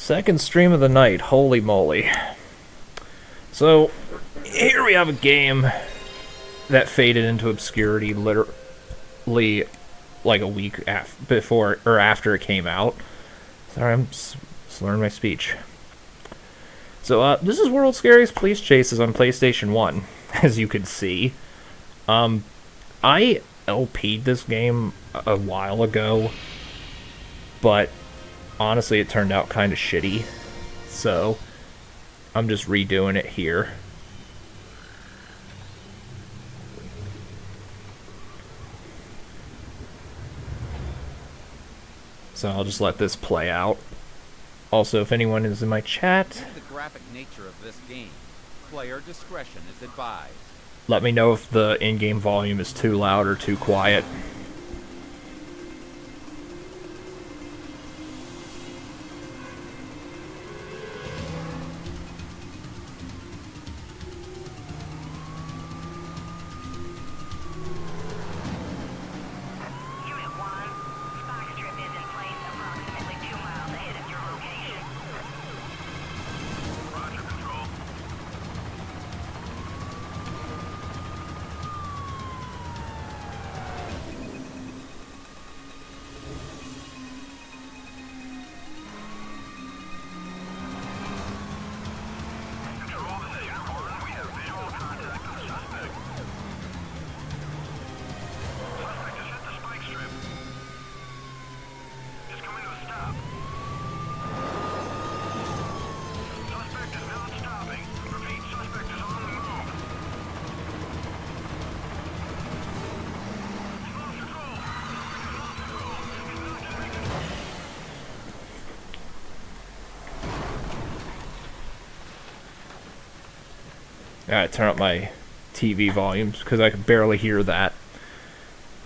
Second stream of the night, holy moly. So, here we have a game that faded into obscurity literally like a week before or after it came out. Sorry, I'm slurring my speech. So, this is World's Scariest Police Chases on PlayStation 1, as you can see. I LP'd this game a while ago, but honestly, it turned out kind of shitty, so I'm just redoing it here. So I'll just let this play out. Also, if anyone is in my chat, due to the graphic nature of this game, player discretion is advised. Let me know if the in-game volume is too loud or too quiet. I gotta turn up my TV volumes because I can barely hear that.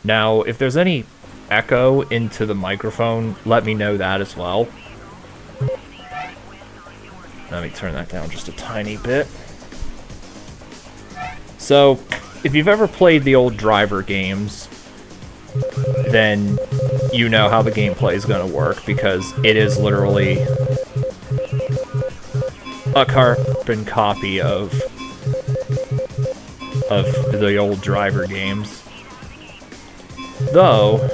Now, if there's any echo into the microphone, let me know that as well. Let me turn that down just a tiny bit. So, if you've ever played the old Driver games, then you know how the gameplay is going to work, because it is literally a carbon copy of the old Driver games. Though,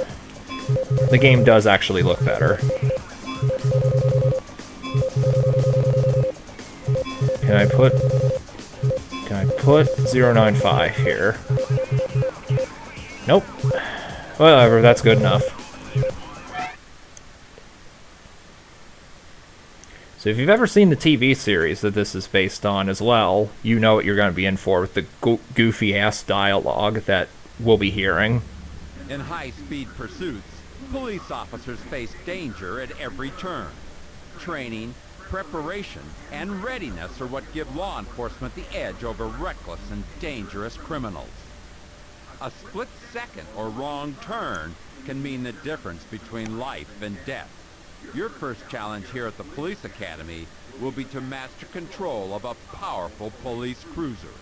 the game does actually look better. Can I put 095 here? Nope. Whatever, that's good enough. So if you've ever seen the TV series that this is based on as well, you know what you're going to be in for with the goofy-ass dialogue that we'll be hearing. In high-speed pursuits, police officers face danger at every turn. Training, preparation, and readiness are what give law enforcement the edge over reckless and dangerous criminals. A split second or wrong turn can mean the difference between life and death. Your first challenge here at the Police Academy will be to master control of a powerful police cruiser.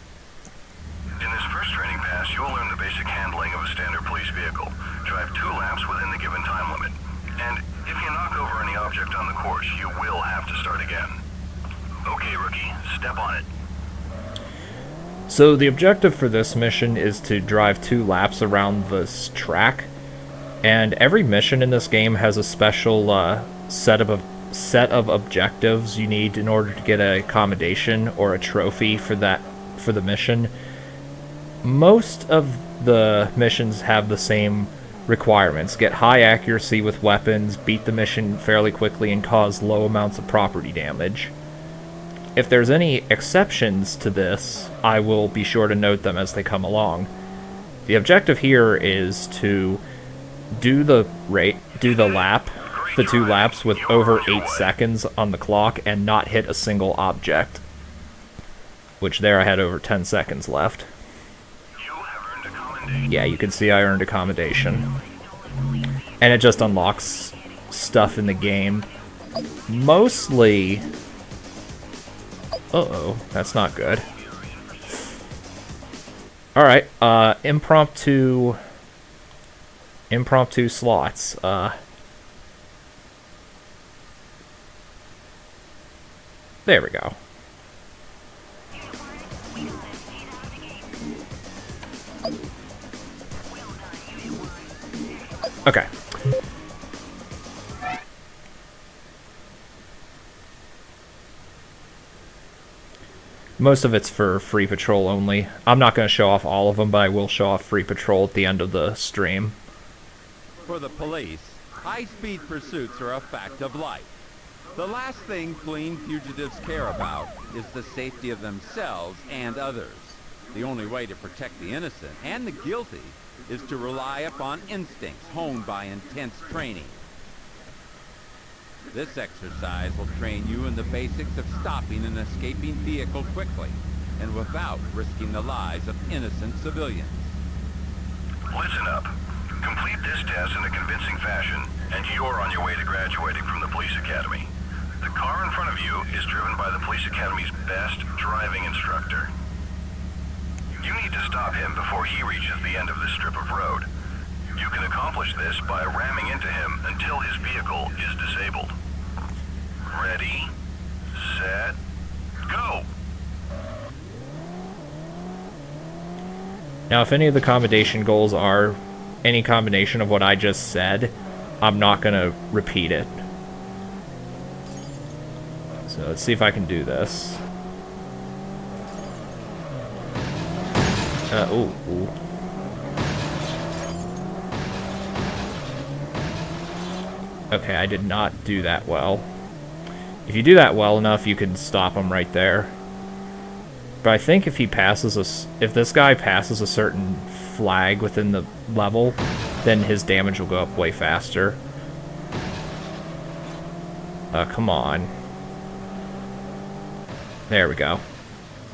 In this first training pass, you will learn the basic handling of a standard police vehicle. Drive 2 laps within the given time limit. And if you knock over any object on the course, you will have to start again. Okay, rookie, step on it. So the objective for this mission is to drive 2 laps around this track. And every mission in this game has a special set of objectives you need in order to get an accommodation or a trophy for the mission. Most of the missions have the same requirements: get high accuracy with weapons, beat the mission fairly quickly, and cause low amounts of property damage. If there's any exceptions to this, I will be sure to note them as they come along. The objective here is to do the 2 laps with over 8 seconds on the clock and not hit a single object. Which there I had over 10 seconds left. Yeah, you can see I earned accommodation. And it just unlocks stuff in the game. Mostly... Uh-oh, that's not good. Alright, impromptu slots. There we go. Okay. Most of it's for free patrol only. I'm not going to show off all of them, but I will show off free patrol at the end of the stream. For the police, high-speed pursuits are a fact of life. The last thing fleeing fugitives care about is the safety of themselves and others. The only way to protect the innocent and the guilty is to rely upon instincts honed by intense training. This exercise will train you in the basics of stopping an escaping vehicle quickly and without risking the lives of innocent civilians. Listen up. Complete this test in a convincing fashion, and you're on your way to graduating from the police academy. The car in front of you is driven by the police academy's best driving instructor. You need to stop him before he reaches the end of this strip of road. You can accomplish this by ramming into him until his vehicle is disabled. Ready, set, go! Now, if any of the combination goals are any combination of what I just said, I'm not going to repeat it. So let's see if I can do this. Ooh. Okay, I did not do that well. If you do that well enough, you can stop him right there. But I think if he passes if this guy passes a certain flag within the level, then his damage will go up way faster. Come on. There we go.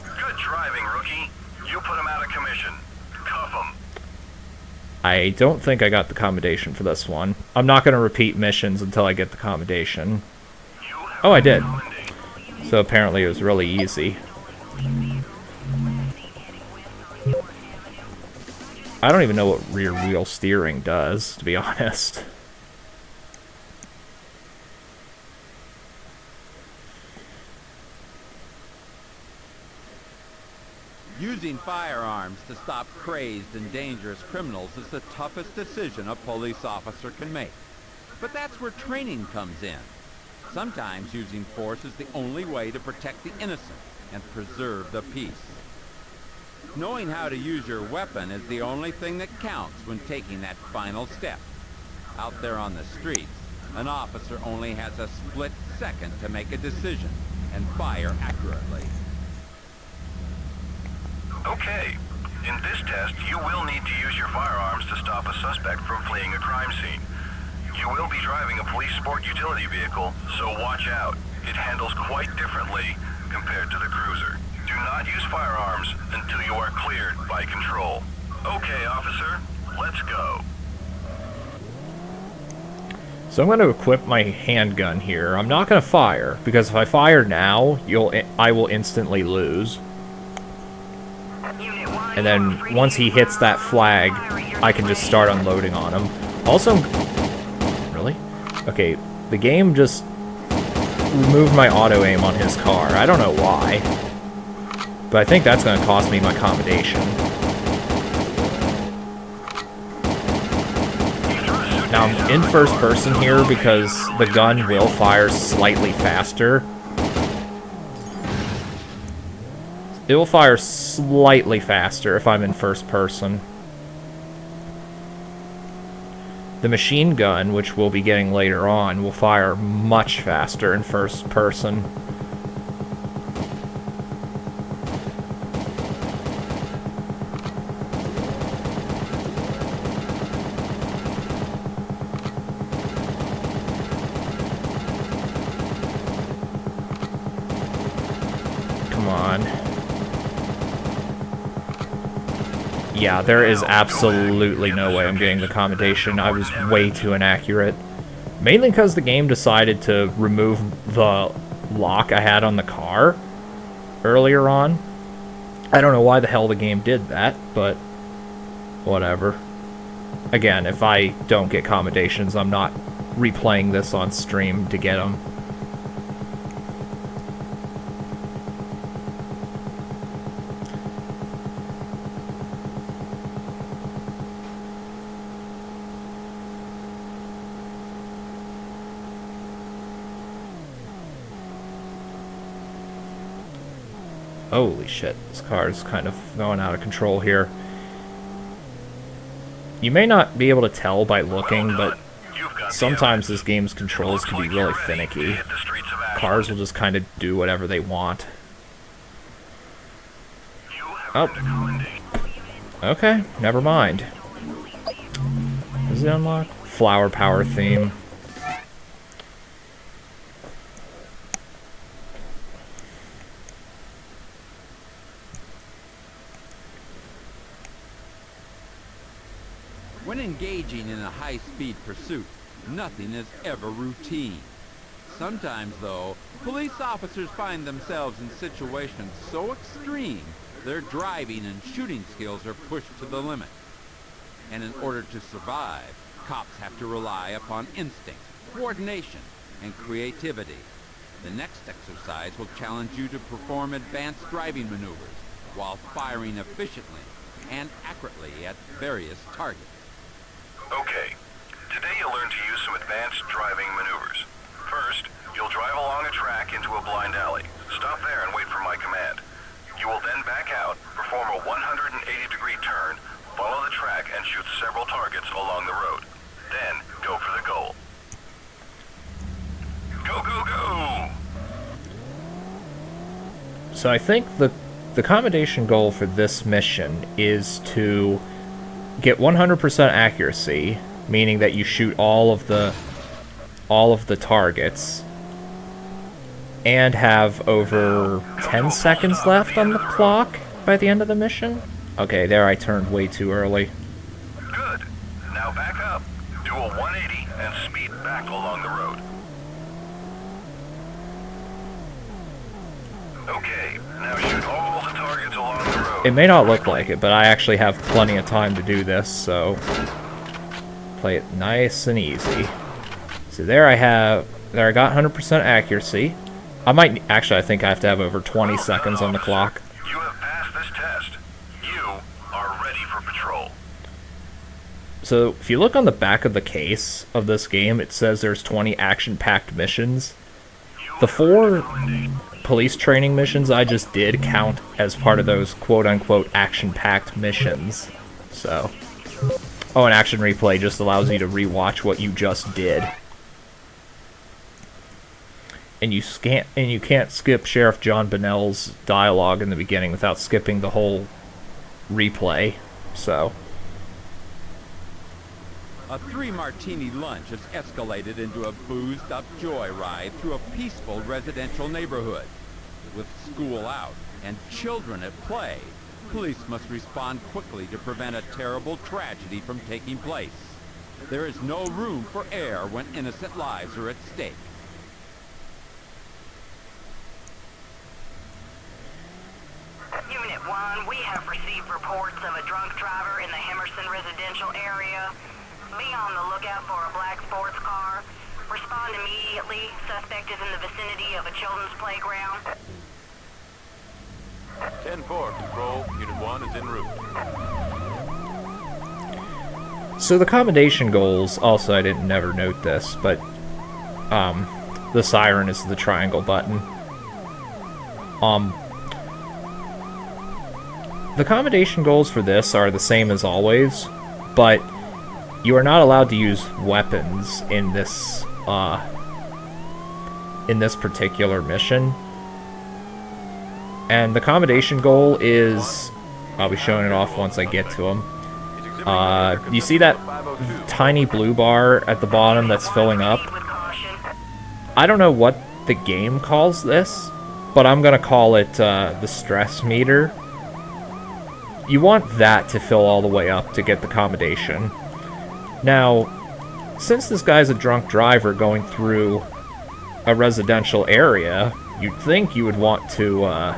Good driving, rookie. You put him out of commission. Cuff him. I don't think I got the commendation for this one. I'm not going to repeat missions until I get the commendation. Oh, I did. So apparently it was really easy. I don't even know what rear wheel steering does, to be honest. Using firearms to stop crazed and dangerous criminals is the toughest decision a police officer can make. But that's where training comes in. Sometimes using force is the only way to protect the innocent and preserve the peace. Knowing how to use your weapon is the only thing that counts when taking that final step. Out there on the streets, an officer only has a split second to make a decision and fire accurately. Okay. In this test, you will need to use your firearms to stop a suspect from fleeing a crime scene. You will be driving a police sport utility vehicle, so watch out. It handles quite differently compared to the cruiser. Do not use firearms until you are cleared by control. Okay, officer, let's go. So I'm going to equip my handgun here. I'm not going to fire, because if I fire now, I will instantly lose. And then once he hits that flag, I can just start unloading on him. Also, really? Okay, the game just removed my auto-aim on his car. I don't know why. But I think that's going to cost me my commendation. Now, I'm in first person here because the gun will fire slightly faster. It will fire slightly faster if I'm in first person. The machine gun, which we'll be getting later on, will fire much faster in first person. Come on. Yeah, there is absolutely no way I'm getting the commendation. I was way too inaccurate. Mainly because the game decided to remove the lock I had on the car earlier on. I don't know why the hell the game did that, but whatever. Again, if I don't get commendations, I'm not replaying this on stream to get them. Holy shit, this car is kind of going out of control here. You may not be able to tell by looking, but sometimes this game's controls can be really finicky. Cars will just kind of do whatever they want. Oh. Okay, never mind. Is it unlocked? Flower power theme. When engaging in a high-speed pursuit, nothing is ever routine. Sometimes, though, police officers find themselves in situations so extreme, their driving and shooting skills are pushed to the limit. And in order to survive, cops have to rely upon instinct, coordination, and creativity. The next exercise will challenge you to perform advanced driving maneuvers while firing efficiently and accurately at various targets. Okay, today you'll learn to use some advanced driving maneuvers. First, you'll drive along a track into a blind alley. Stop there and wait for my command. You will then back out, perform a 180-degree turn, follow the track, and shoot several targets along the road. Then, go for the goal. Go, go, go! So I think the commendation goal for this mission is to get 100% accuracy, meaning that you shoot all of the targets, and have over 10 seconds left on the clock by the end of the mission. Okay, there I turned way too early. Good. Now back up, do a 180, and speed back along the road. Okay, now shoot all the targets along the road. It may not look like it, but I actually have plenty of time to do this, so play it nice and easy. So there I got 100% accuracy. I think I have to have over 20 seconds on the clock. You have passed this test. You are ready for patrol. So if you look on the back of the case of this game, it says there's 20 action-packed missions. The 4 police training missions I just did count as part of those quote-unquote action-packed missions. So, oh, an action replay just allows you to rewatch what you just did. And you can't skip Sheriff John Bonnell's dialogue in the beginning without skipping the whole replay. So, A 3-martini lunch has escalated into a boozed-up joyride through a peaceful residential neighborhood. With school out and children at play, police must respond quickly to prevent a terrible tragedy from taking place. There is no room for error when innocent lives are at stake. Unit 1, we have received reports of a drunk driver in the Hemerson residential area. Be on the lookout for a black sports car. Respond immediately. Suspect is in the vicinity of a children's playground. 10-4, Control. Unit 1 is en route. So the commendation goals, also I didn't never note this, but the siren is the triangle button. The commendation goals for this are the same as always, but you are not allowed to use weapons in this particular mission. And the commendation goal is, I'll be showing it off once I get to them. You see that tiny blue bar at the bottom that's filling up? I don't know what the game calls this, but I'm gonna call it the stress meter. You want that to fill all the way up to get the commendation. Now, since this guy's a drunk driver going through a residential area, you'd think you would want to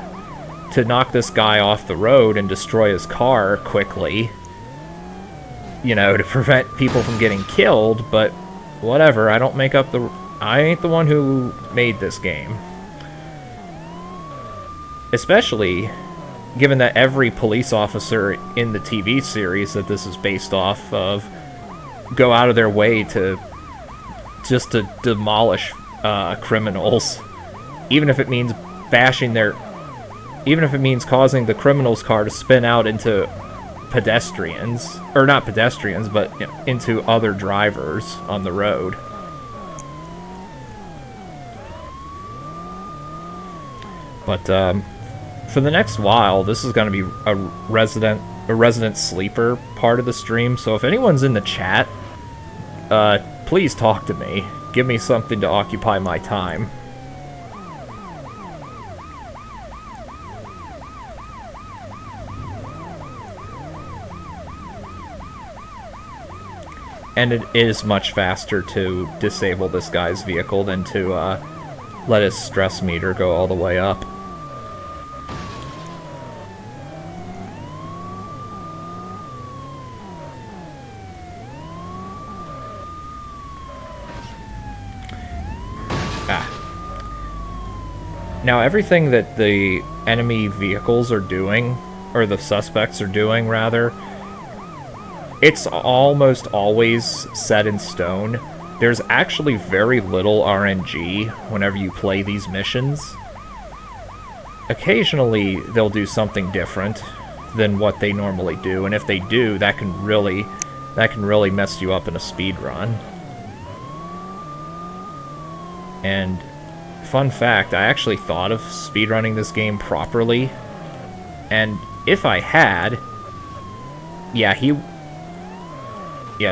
knock this guy off the road and destroy his car quickly, you know, to prevent people from getting killed, but whatever, I ain't the one who made this game. Especially given that every police officer in the TV series that this is based off of go out of their way to demolish criminals, even if it means bashing their even if it means causing the criminal's car to spin out into pedestrians, or not pedestrians, but into other drivers on the road. But for the next while, this is going to be a resident sleeper part of the stream. So if anyone's in the chat, please talk to me. Give me something to occupy my time. And it is much faster to disable this guy's vehicle than to let his stress meter go all the way up. Now everything that the enemy vehicles are doing, or the suspects are doing rather, it's almost always set in stone. There's actually very little RNG whenever you play these missions. Occasionally they'll do something different than what they normally do, and if they do, that can really mess you up in a speed run. And fun fact, I actually thought of speedrunning this game properly, and if I had,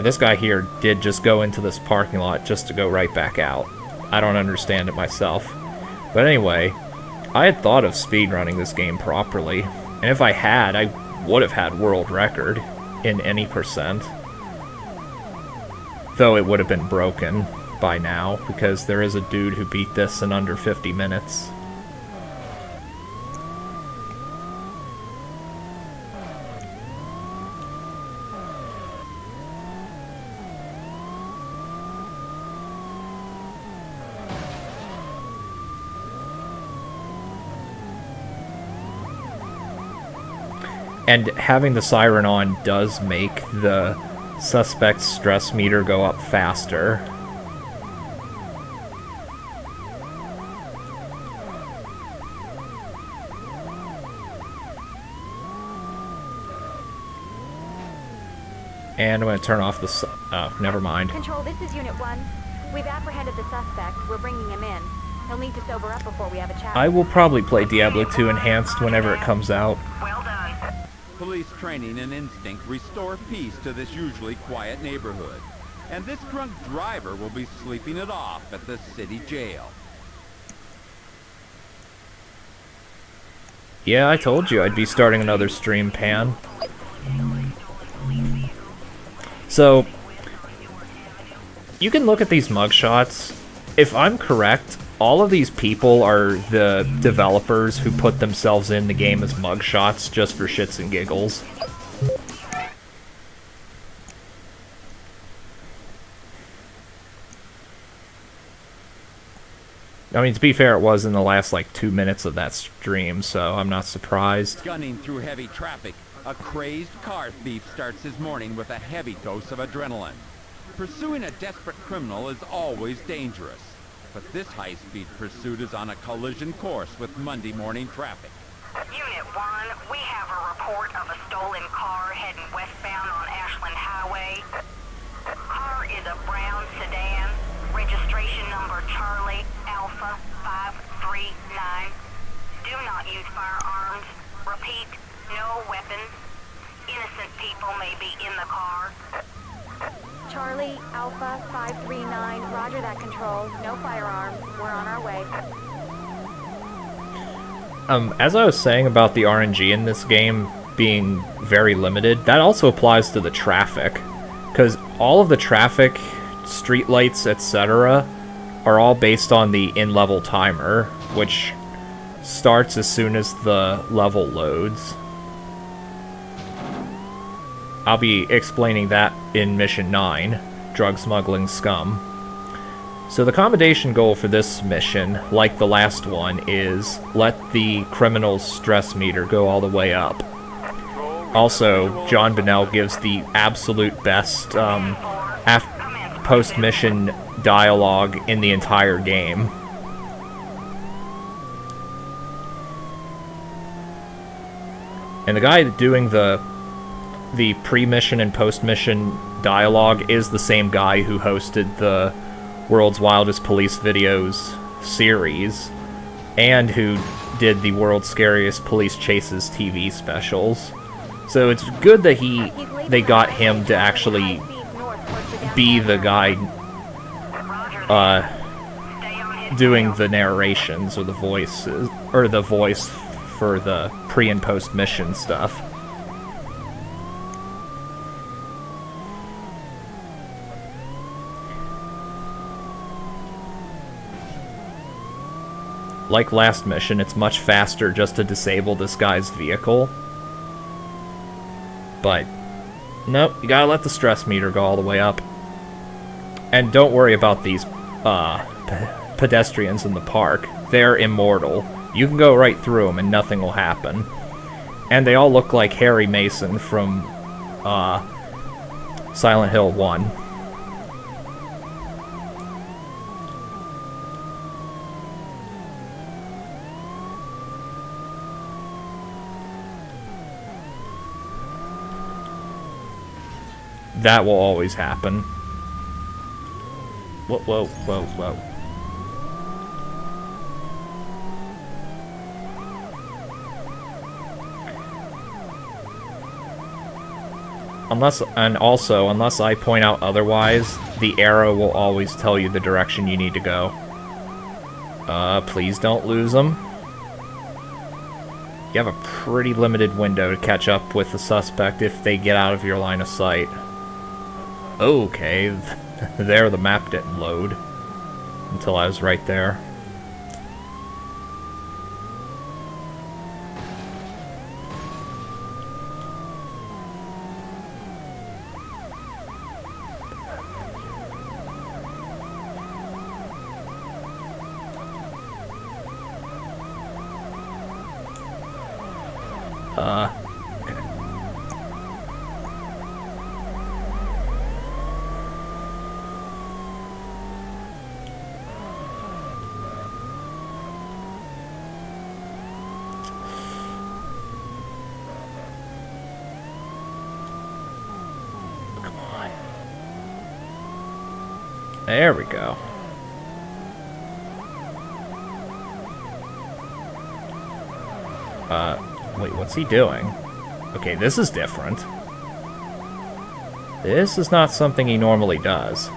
this guy here did just go into this parking lot just to go right back out. I don't understand it myself. But anyway, I had thought of speedrunning this game properly, and if I had, I would have had world record in any percent. Though it would have been broken by now, because there is a dude who beat this in under 50 minutes. And having the siren on does make the suspect's stress meter go up faster. And I'm going to turn off the... oh, never mind. Control, this is Unit 1. We've apprehended the suspect. We're bringing him in. He'll need to sober up before we have a chat. I will probably play Diablo 2 Enhanced whenever it comes out. Well done. Police training and instinct restore peace to this usually quiet neighborhood. And this drunk driver will be sleeping it off at the city jail. Yeah, I told you I'd be starting another stream, Pan. So, you can look at these mugshots. If I'm correct, all of these people are the developers who put themselves in the game as mugshots just for shits and giggles. I mean, to be fair, it was in the last, like, 2 minutes of that stream, so I'm not surprised. Gunning through heavy traffic, a crazed car thief starts his morning with a heavy dose of adrenaline. Pursuing a desperate criminal is always dangerous, but this high-speed pursuit is on a collision course with Monday morning traffic. Unit 1, we have a report of a stolen car heading westbound on Ashland Highway. Car is a brown sedan, registration number Charlie Alpha 539. Do not use firearms. Repeat, no weapons. Innocent people may be in the car. Charlie, Alpha 539, roger that, Control. No firearms. We're on our way. As I was saying about the RNG in this game being very limited, that also applies to the traffic. Because all of the traffic, streetlights, etc., are all based on the in-level timer, which starts as soon as the level loads. I'll be explaining that in Mission 9, Drug Smuggling Scum. So the commendation goal for this mission, like the last one, is let the criminal's stress meter go all the way up. Also, John Bonnell gives the absolute best post-mission dialogue in the entire game. And the guy doing the pre-mission and post-mission dialogue is the same guy who hosted the World's Wildest Police Videos series, and who did the World's Scariest Police Chases TV specials. So it's good that they got him to actually be the guy doing the narrations, or the voices, or the voice for the pre and post mission stuff. Like last mission, it's much faster just to disable this guy's vehicle. But, nope, you gotta let the stress meter go all the way up. And don't worry about these pedestrians in the park. They're immortal. You can go right through them and nothing will happen. And they all look like Harry Mason from Silent Hill 1. That will always happen. Whoa, whoa, whoa, whoa. Unless I point out otherwise, the arrow will always tell you the direction you need to go. Please don't lose them. You have a pretty limited window to catch up with the suspect if they get out of your line of sight. Okay, there the map didn't load until I was right there. Okay. Come on. There we go. Wait, what's he doing? Okay, this is different. This is not something he normally does.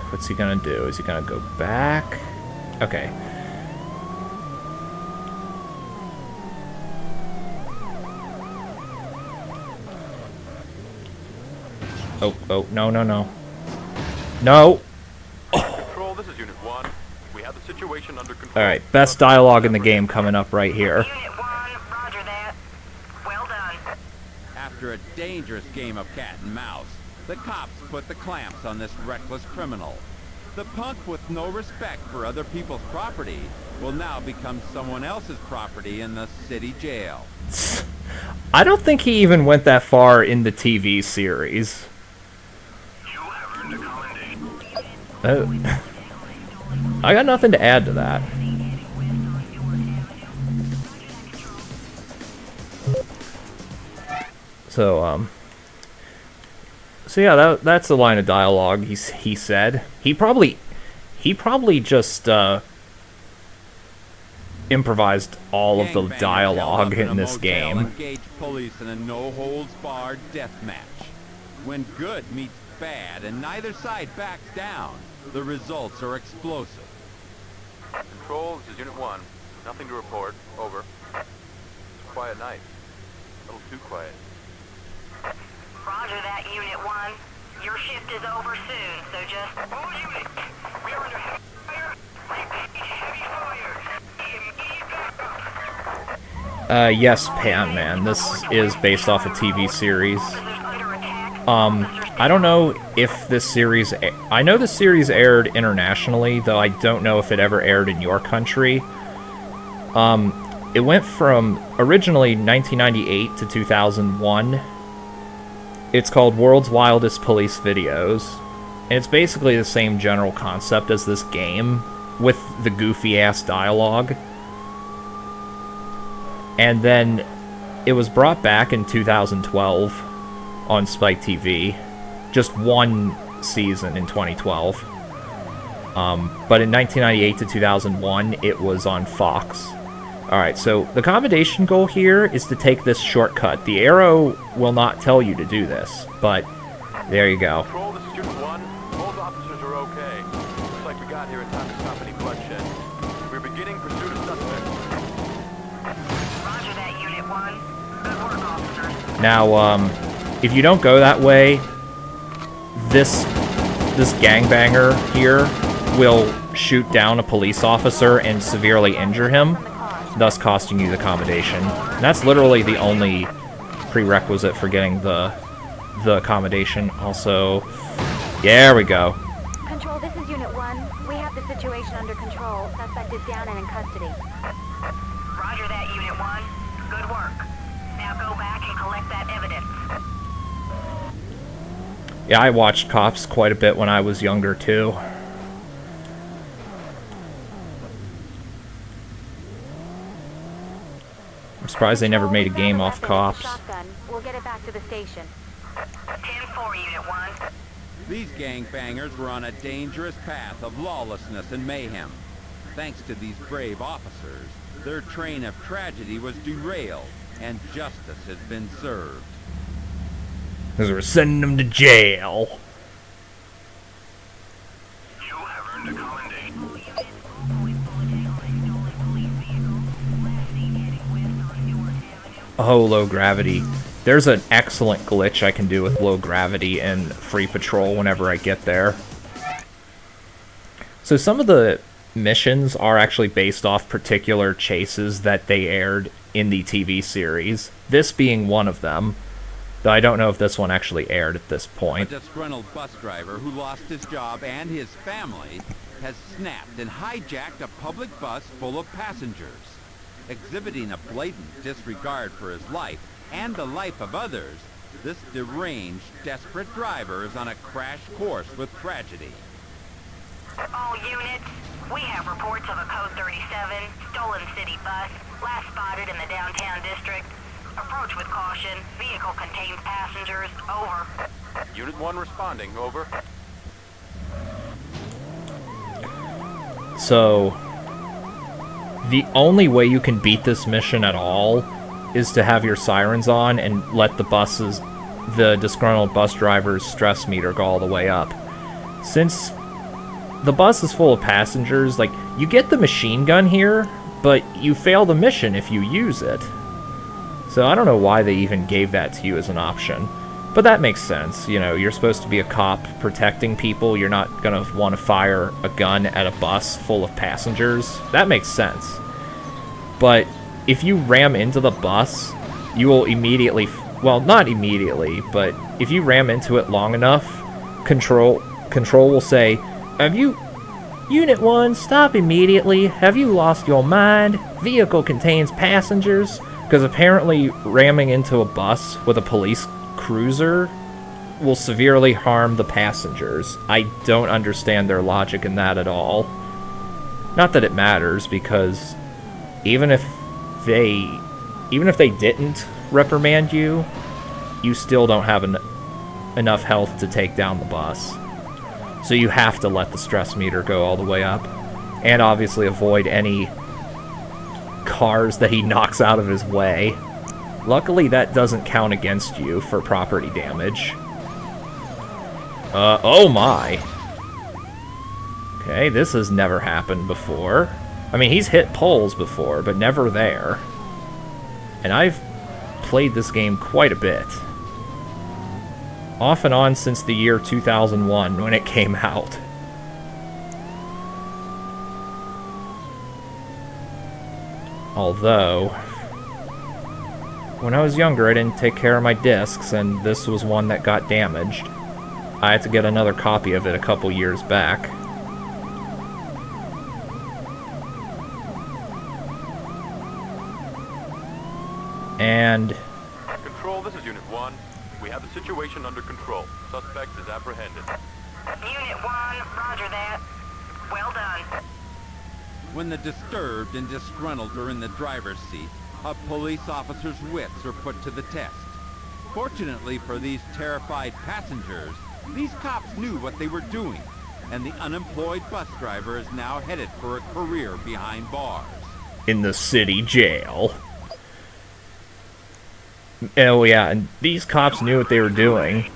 What's he gonna do? Is he gonna go back? Okay. Oh, no, no, no. No! Control, this is Unit 1. We have the situation under control. Alright, best dialogue in the game coming up right here. Unit 1, roger that. Well done. After a dangerous game of cat and mouse, the cops put the clamps on this reckless criminal. The punk with no respect for other people's property will now become someone else's property in the city jail. I don't think he even went that far in the TV series. You have earned a commendation. I got nothing to add to that. So yeah, that's the line of dialogue he said. He probably just improvised all of the dialogue in this game. Engage police in a no-holds-barred death match. When good meets bad and neither side backs down, the results are explosive. Control, this is Unit 1. Nothing to report. Over. It's a quiet night. A little too quiet. Roger that, Unit 1. Your shift is over soon, so just... All units! We are under heavy fire! Repeat, heavy fire! Immediate backup! Yes, Pan-Man. This is based off a TV series. I don't know if this series... I know the series aired internationally, though I don't know if it ever aired in your country. It went from originally 1998 to 2001. It's called World's Wildest Police Videos. And it's basically the same general concept as this game, with the goofy-ass dialogue. And then it was brought back in 2012 on Spike TV. Just one season in 2012. But in 1998 to 2001, it was on Fox. Alright, so the accommodation goal here is to take this shortcut. The arrow will not tell you to do this, but there you go. Control, this is Unit 1. Both officers are okay. Looks like we got here in time to stop any bloodshed. We're beginning pursuit of suspects. Roger that, Unit 1. Good work, officers. Now, if you don't go that way, this gangbanger here will shoot down a police officer and severely injure him, thus costing you the accommodation. And that's literally the only prerequisite for getting the accommodation. Also, there we go. Control, this is Unit 1. We have the situation under control. Suspect is down and in custody. Roger that, Unit 1. Good work. Now go back and collect that evidence. Yeah, I watched Cops quite a bit when I was younger, too. I'm surprised they never made a game off Cops. Shotgun. We'll get it back to the station. 10-4, Unit 1. These gangbangers were on a dangerous path of lawlessness and mayhem. Thanks to these brave officers, their train of tragedy was derailed, and justice has been served. Because we're sending them to jail. You have earned a commendation. Oh, low gravity. There's an excellent glitch I can do with low gravity and free patrol whenever I get there. So some of the missions are actually based off particular chases that they aired in the TV series. This being one of them. Though I don't know if this one actually aired at this A point. disgruntled bus driver who lost his job and his family has snapped and hijacked a public bus full of passengers. Exhibiting a blatant disregard for his life and the life of others, this deranged, desperate driver is on a crash course with tragedy. All units, we have reports of a Code 37 stolen city bus, last spotted in the downtown district. Approach with caution. Vehicle contains passengers. Over. Unit 1 responding. Over. So, the only way you can beat this mission at all is to have your sirens on and let the disgruntled bus driver's stress meter go all the way up. Since the bus is full of passengers, like, you get the machine gun here, but you fail the mission if you use it. So I don't know why they even gave that to you as an option. But that makes sense. You know, you're supposed to be a cop protecting people. You're not going to want to fire a gun at a bus full of passengers. That makes sense. But if you ram into the bus, you will immediately... Well, not immediately, but if you ram into it long enough, Control will say, "Have you... Unit 1, stop immediately. Have you lost your mind? Vehicle contains passengers." Because apparently ramming into a bus with a police cruiser will severely harm the passengers. I don't understand their logic in that at all. Not that it matters, because even if they didn't reprimand you, you still don't have enough health to take down the bus. So you have to let the stress meter go all the way up. And obviously avoid any cars that he knocks out of his way. Luckily, that doesn't count against you for property damage. Oh my. Okay, this has never happened before. I mean, he's hit poles before, but never there. And I've played this game quite a bit. Off and on since the year 2001 when it came out. Although, when I was younger, I didn't take care of my discs, and this was one that got damaged. I had to get another copy of it a couple years back. And Control, this is Unit 1. We have the situation under control. Suspect is apprehended. Unit 1, roger that. Well done. When the disturbed and disgruntled are in the driver's seat, a police officer's wits are put to the test. Fortunately for these terrified passengers, these cops knew what they were doing, and the unemployed bus driver is now headed for a career behind bars. in the city jail. Oh yeah, and these cops knew what they were doing.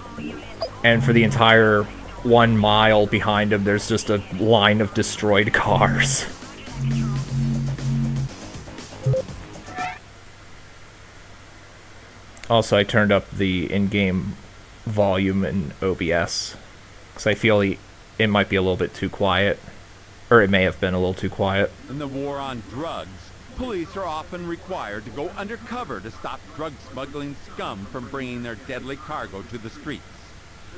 And for the entire 1 mile behind them, there's just a line of destroyed cars. Also, I turned up the in-game volume in OBS, because I feel it might be a little bit too quiet. Or it may have been a little too quiet. In the war on drugs, police are often required to go undercover to stop drug smuggling scum from bringing their deadly cargo to the streets.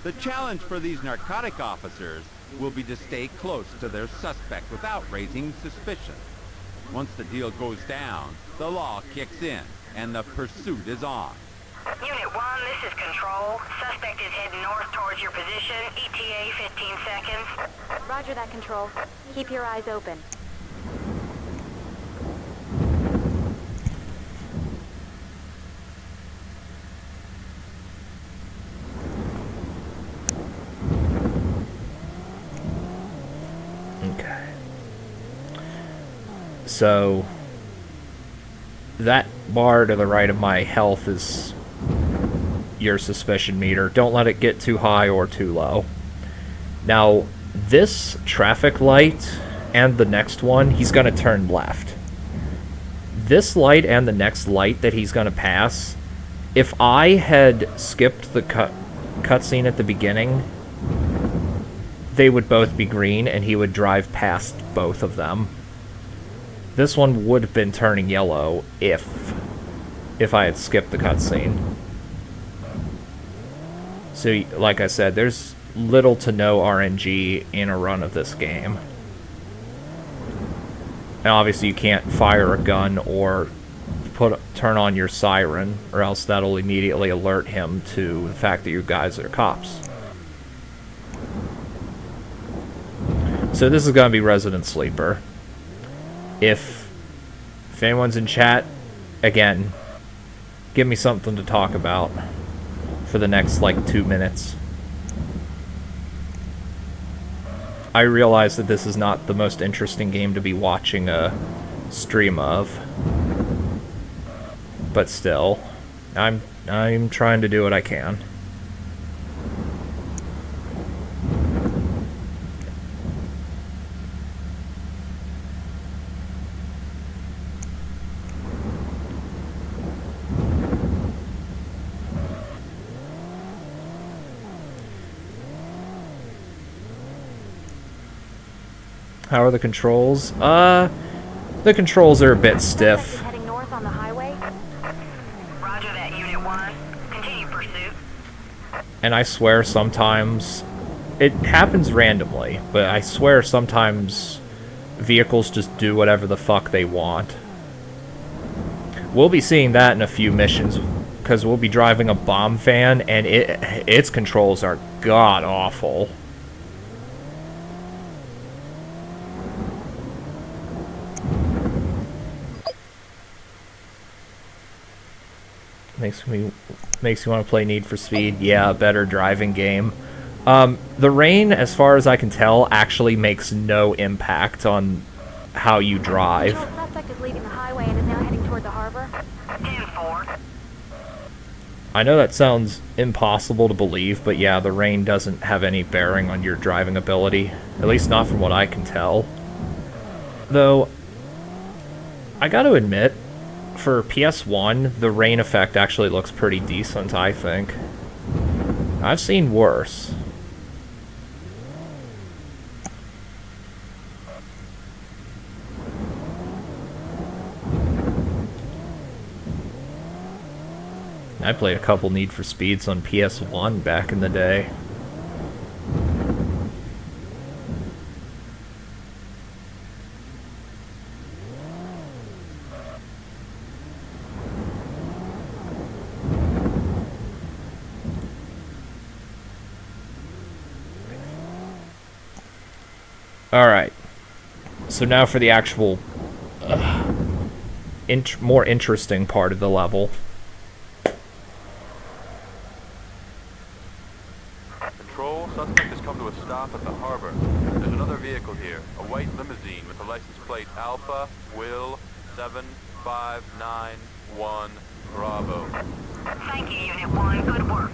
The challenge for these narcotic officers will be to stay close to their suspect without raising suspicion. Once the deal goes down, the law kicks in, and the pursuit is on. Unit 1, this is Control. Suspect is heading north towards your position. ETA 15 seconds. Roger that, Control. Keep your eyes open. Okay. So, that bar to the right of my health is your suspicion meter. Don't let it get too high or too low. Now, this traffic light and the next one, he's going to turn left. This light and the next light that he's going to pass, if I had skipped the cutscene at the beginning, they would both be green and he would drive past both of them. This one would have been turning yellow if I had skipped the cutscene. So, like I said, there's little to no RNG in a run of this game. And obviously you can't fire a gun or turn on your siren, or else that'll immediately alert him to the fact that you guys are cops. So this is going to be Resident Sleeper. If anyone's in chat, again, give me something to talk about for the next, like, 2 minutes. I realize that this is not the most interesting game to be watching a stream of. But still, I'm trying to do what I can. How are the controls? The controls are a bit stiff. Suspect is heading north on the highway. Roger that, Unit 1. Continue pursuit. And I swear sometimes, it happens randomly, but I swear sometimes vehicles just do whatever the fuck they want. We'll be seeing that in a few missions, because we'll be driving a bomb van, and its controls are god-awful. Makes you want to play Need for Speed. Yeah, a better driving game. The rain, as far as I can tell, actually makes no impact on how you drive. Control, suspect is leaving the highway and is now heading toward the harbor. 10-4. I know that sounds impossible to believe, but yeah, the rain doesn't have any bearing on your driving ability. At least not from what I can tell. Though, I gotta admit, for PS1, the rain effect actually looks pretty decent, I think. I've seen worse. I played a couple Need for Speeds on PS1 back in the day. Alright. So now for the actual more interesting part of the level. Control, suspect has come to a stop at the harbor. There's another vehicle here, a white limousine with the license plate Alpha Will 7591 Bravo. Thank you, Unit 1. Good work.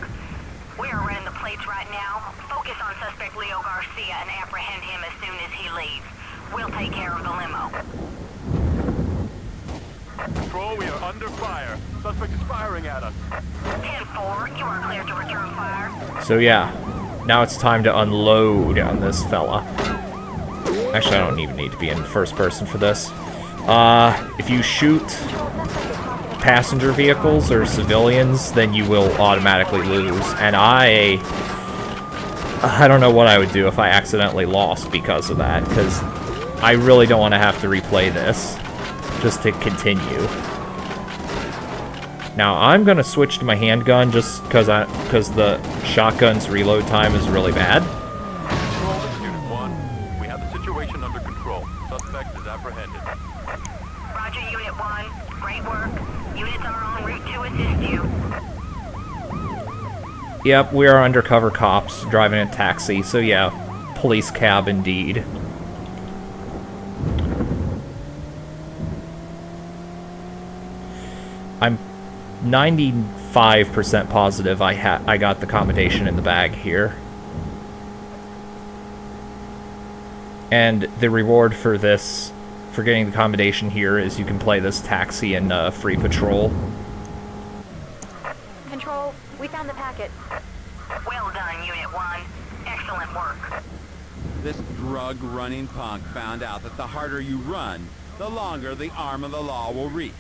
We are running the plates right now. Focus on suspect Leo Garcia and apprehend him as soon as he leaves. We'll take care of the limo. Control, we are under fire. Suspect is firing at us. 10-4, you are clear to return fire. So yeah, now it's time to unload on this fella. Actually, I don't even need to be in first person for this. If you shoot passenger vehicles or civilians, then you will automatically lose. And I don't know what I would do if I accidentally lost because of that, because I really don't want to have to replay this just to continue. Now I'm gonna switch to my handgun just because the shotgun's reload time is really bad. Control, this is Unit 1. We have the situation under control. Suspect is apprehended. Roger, Unit 1. Great work. Units are en route to assist you. Yep, we are undercover cops driving a taxi, so yeah, police cab indeed. I'm 95% positive I got the accommodation in the bag here. And the reward for this, for getting the accommodation here, is you can play this taxi in free patrol. Control, we found the packet. Well done, Unit 1. Excellent work. This drug-running punk found out that the harder you run, the longer the arm of the law will reach.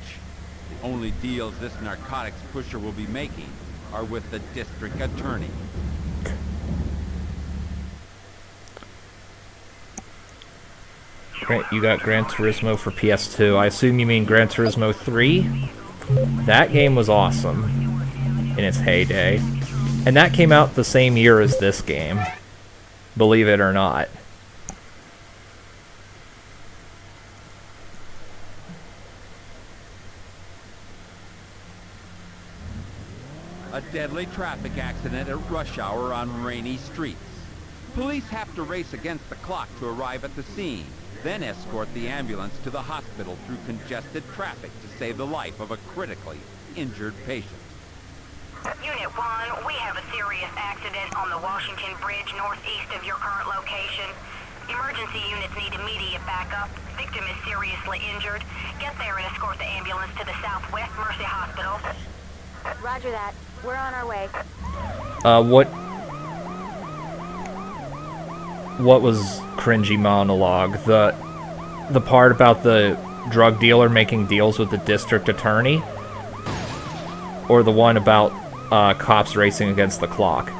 The only deals this narcotics pusher will be making are with the district attorney. Great, you got Gran Turismo for PS2. I assume you mean Gran Turismo 3? That game was awesome in its heyday. And that came out the same year as this game, believe it or not. A deadly traffic accident at rush hour on rainy streets. Police have to race against the clock to arrive at the scene, then escort the ambulance to the hospital through congested traffic to save the life of a critically injured patient. Unit 1, we have a serious accident on the Washington Bridge northeast of your current location. Emergency units need immediate backup. Victim is seriously injured. Get there and escort the ambulance to the Southwest Mercy Hospital. Roger that. We're on our way. What was cringy monologue? The part about the drug dealer making deals with the district attorney? Or the one about cops racing against the clock?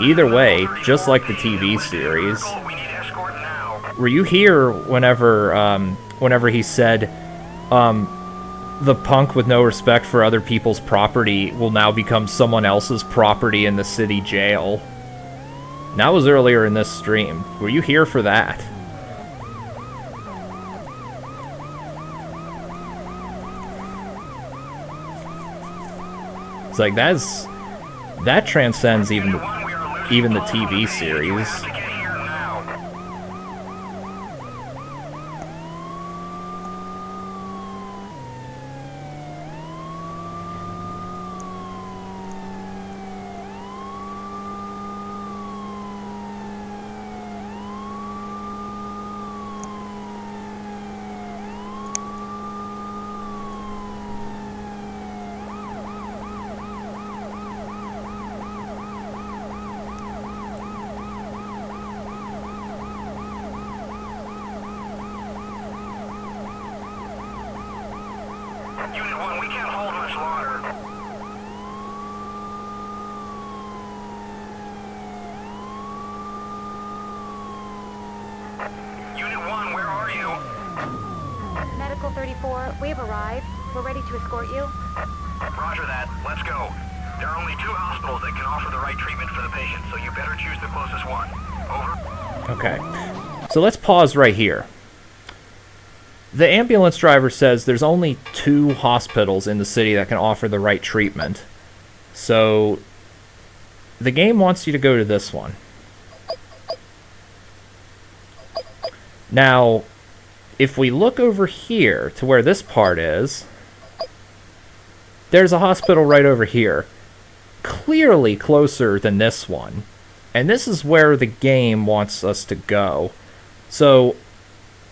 Either way, just like the TV series. Were you here whenever he said, the punk with no respect for other people's property will now become someone else's property in the city jail? That was earlier in this stream. Were you here for that? It's like that transcends even the TV series. Unit 1, we can't hold much longer. Unit 1, where are you? Medical 34, we've arrived. We're ready to escort you. Roger that. Let's go. There are only 2 hospitals that can offer the right treatment for the patient, so you better choose the closest one. Over. Okay. So let's pause right here. The ambulance driver says there's only 2 hospitals in the city that can offer the right treatment. So the game wants you to go to this one. Now, if we look over here to where this part is, there's a hospital right over here. Clearly closer than this one. And this is where the game wants us to go. So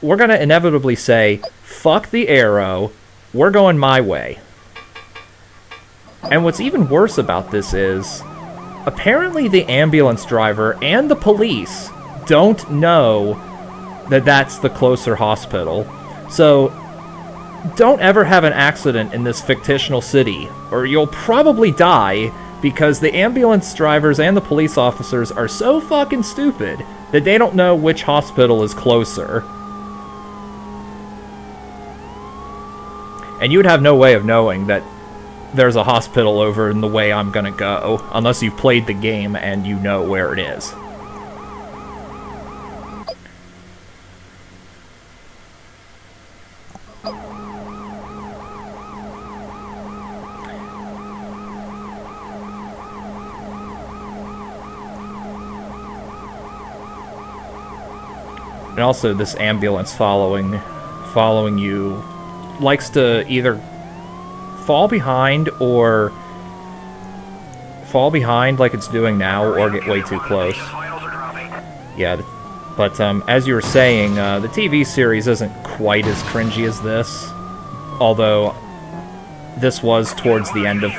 we're going to inevitably say, fuck the arrow, we're going my way. And what's even worse about this is, apparently the ambulance driver and the police don't know that that's the closer hospital. So don't ever have an accident in this fictional city, or you'll probably die, because the ambulance drivers and the police officers are so fucking stupid that they don't know which hospital is closer. And you would have no way of knowing that there's a hospital over in the way I'm gonna go, unless you've played the game and you know where it is. And also, this ambulance following you likes to either fall behind like it's doing now, or get way too close. Yeah, but as you were saying, the TV series isn't quite as cringy as this, although this was towards the end of...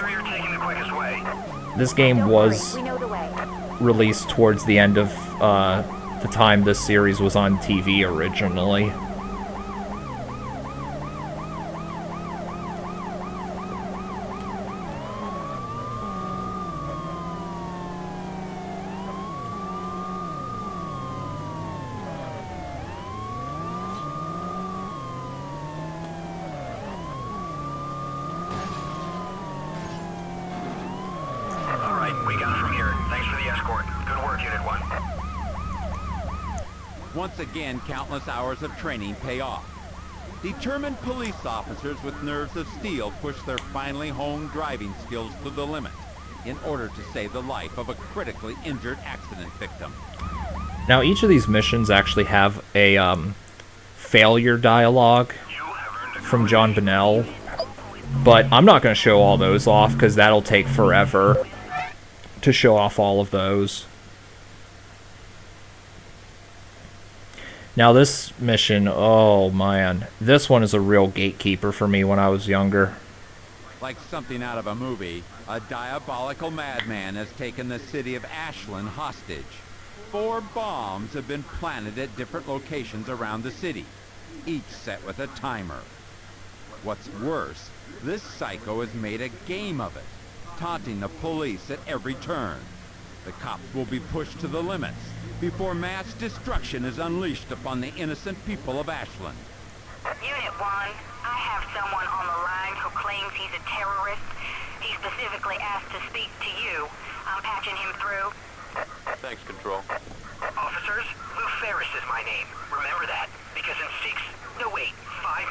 This game was released towards the end of the time this series was on TV originally. Once again, countless hours of training pay off. Determined police officers with nerves of steel push their finely honed driving skills to the limit in order to save the life of a critically injured accident victim. Now, each of these missions actually have a failure dialogue from John Bonnell, but I'm not going to show all those off because that'll take forever to show off all of those. Now this mission, oh man, this one is a real gatekeeper for me when I was younger. Like something out of a movie, a diabolical madman has taken the city of Ashland hostage. 4 bombs have been planted at different locations around the city, each set with a timer. What's worse, this psycho has made a game of it, taunting the police at every turn. The cops will be pushed to the limits before mass destruction is unleashed upon the innocent people of Ashland. Unit 1, I have someone on the line who claims he's a terrorist. He specifically asked to speak to you. I'm patching him through. Thanks, Control. Officers, Lou Ferris is my name. Remember that, because in 5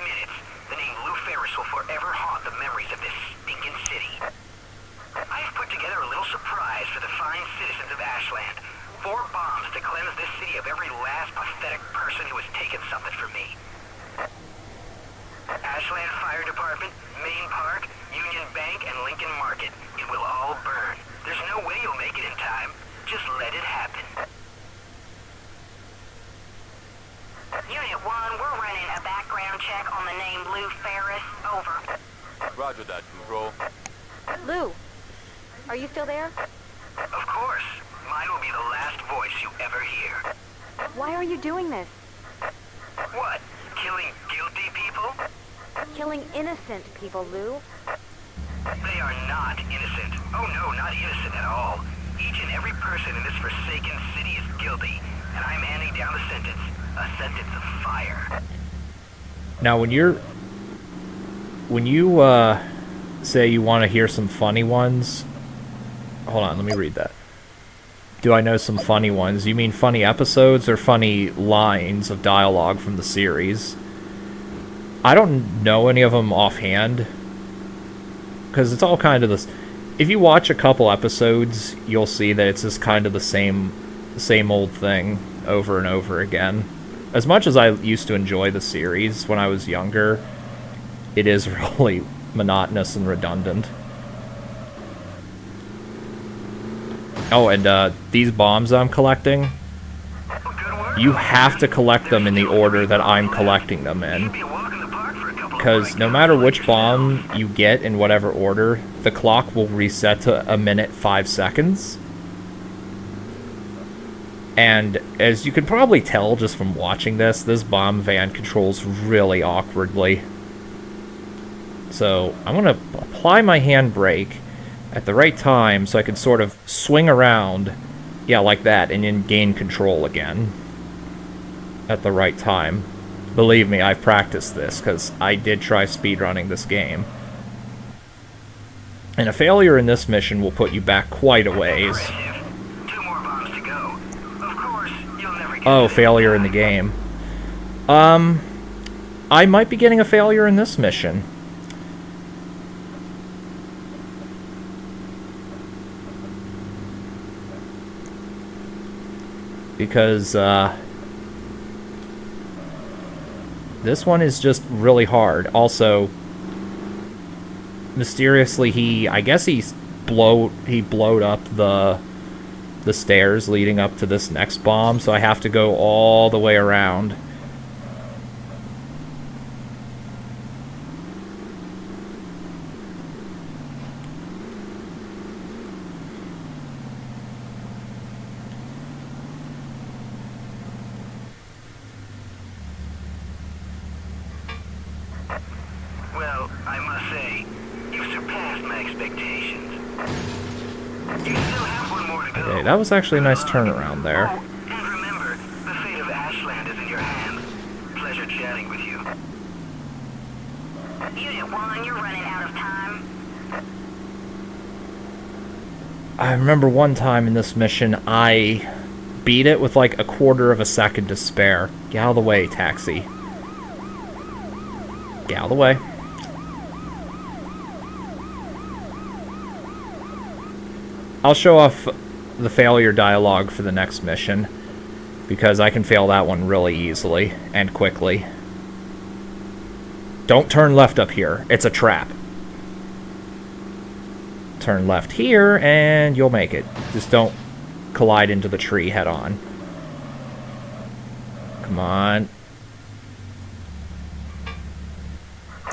minutes, the name Lou Ferris will forever haunt the memories of this stinking city. I've put together a little surprise for the fine citizens of Ashland. 4 bombs to cleanse this city of every last pathetic person who has taken something from me. Ashland Fire Department, Main Park, Union Bank, and Lincoln Market. It will all burn. There's no way you'll make it in time. Just let it happen. Unit 1, we're running a background check on the name Lou Ferris. Over. Roger that, Control. Lou, are you still there? Of course. Mine will be the last voice you ever hear. Why are you doing this? What? Killing guilty people? Killing innocent people, Lou. They are not innocent. Oh no, not innocent at all. Each and every person in this forsaken city is guilty, and I'm handing down a sentence. A sentence of fire. Now, when you say you want to hear some funny ones, hold on, let me read that. Do I know some funny ones? You mean funny episodes or funny lines of dialogue from the series? I don't know any of them offhand, because it's all kind of this. If you watch a couple episodes, you'll see that it's just kind of the same old thing over and over again. As much as I used to enjoy the series when I was younger, it is really monotonous and redundant. Oh, and these bombs I'm collecting, you have to collect them in the order that I'm collecting them in. Because no matter which bomb you get in whatever order, the clock will reset to 1:05. And as you can probably tell just from watching this bomb van controls really awkwardly. So I'm going to apply my handbrake at the right time so I can sort of swing around, yeah, like that, and then gain control again at the right time. Believe me, I've practiced this, because I did try speedrunning this game. And a failure in this mission will put you back quite a ways. Oh, failure in the game. I might be getting a failure in this mission. Because, this one is just really hard. Also, mysteriously, I guess he blowed up the stairs leading up to this next bomb, so I have to go all the way around. Okay, that was actually a nice turnaround there. Oh, and remember, the fate of Ashland is in your hands. Pleasure chatting with you. Unit 1, you're running out of time. I remember one time in this mission, I beat it with like 1/4 of a second to spare. Get out of the way, taxi. Get out of the way. I'll show off the failure dialogue for the next mission, because I can fail that one really easily and quickly. Don't turn left up here. It's a trap. Turn left here, and you'll make it. Just don't collide into the tree head on. Come on.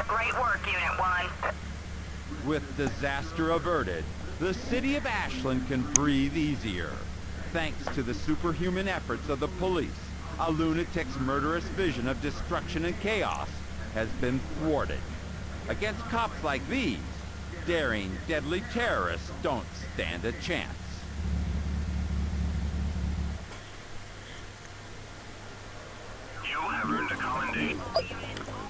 Great work, Unit 1. With disaster averted, the city of Ashland can breathe easier. Thanks to the superhuman efforts of the police, a lunatic's murderous vision of destruction and chaos has been thwarted. Against cops like these, daring, deadly terrorists don't stand a chance. You have earned a commendation.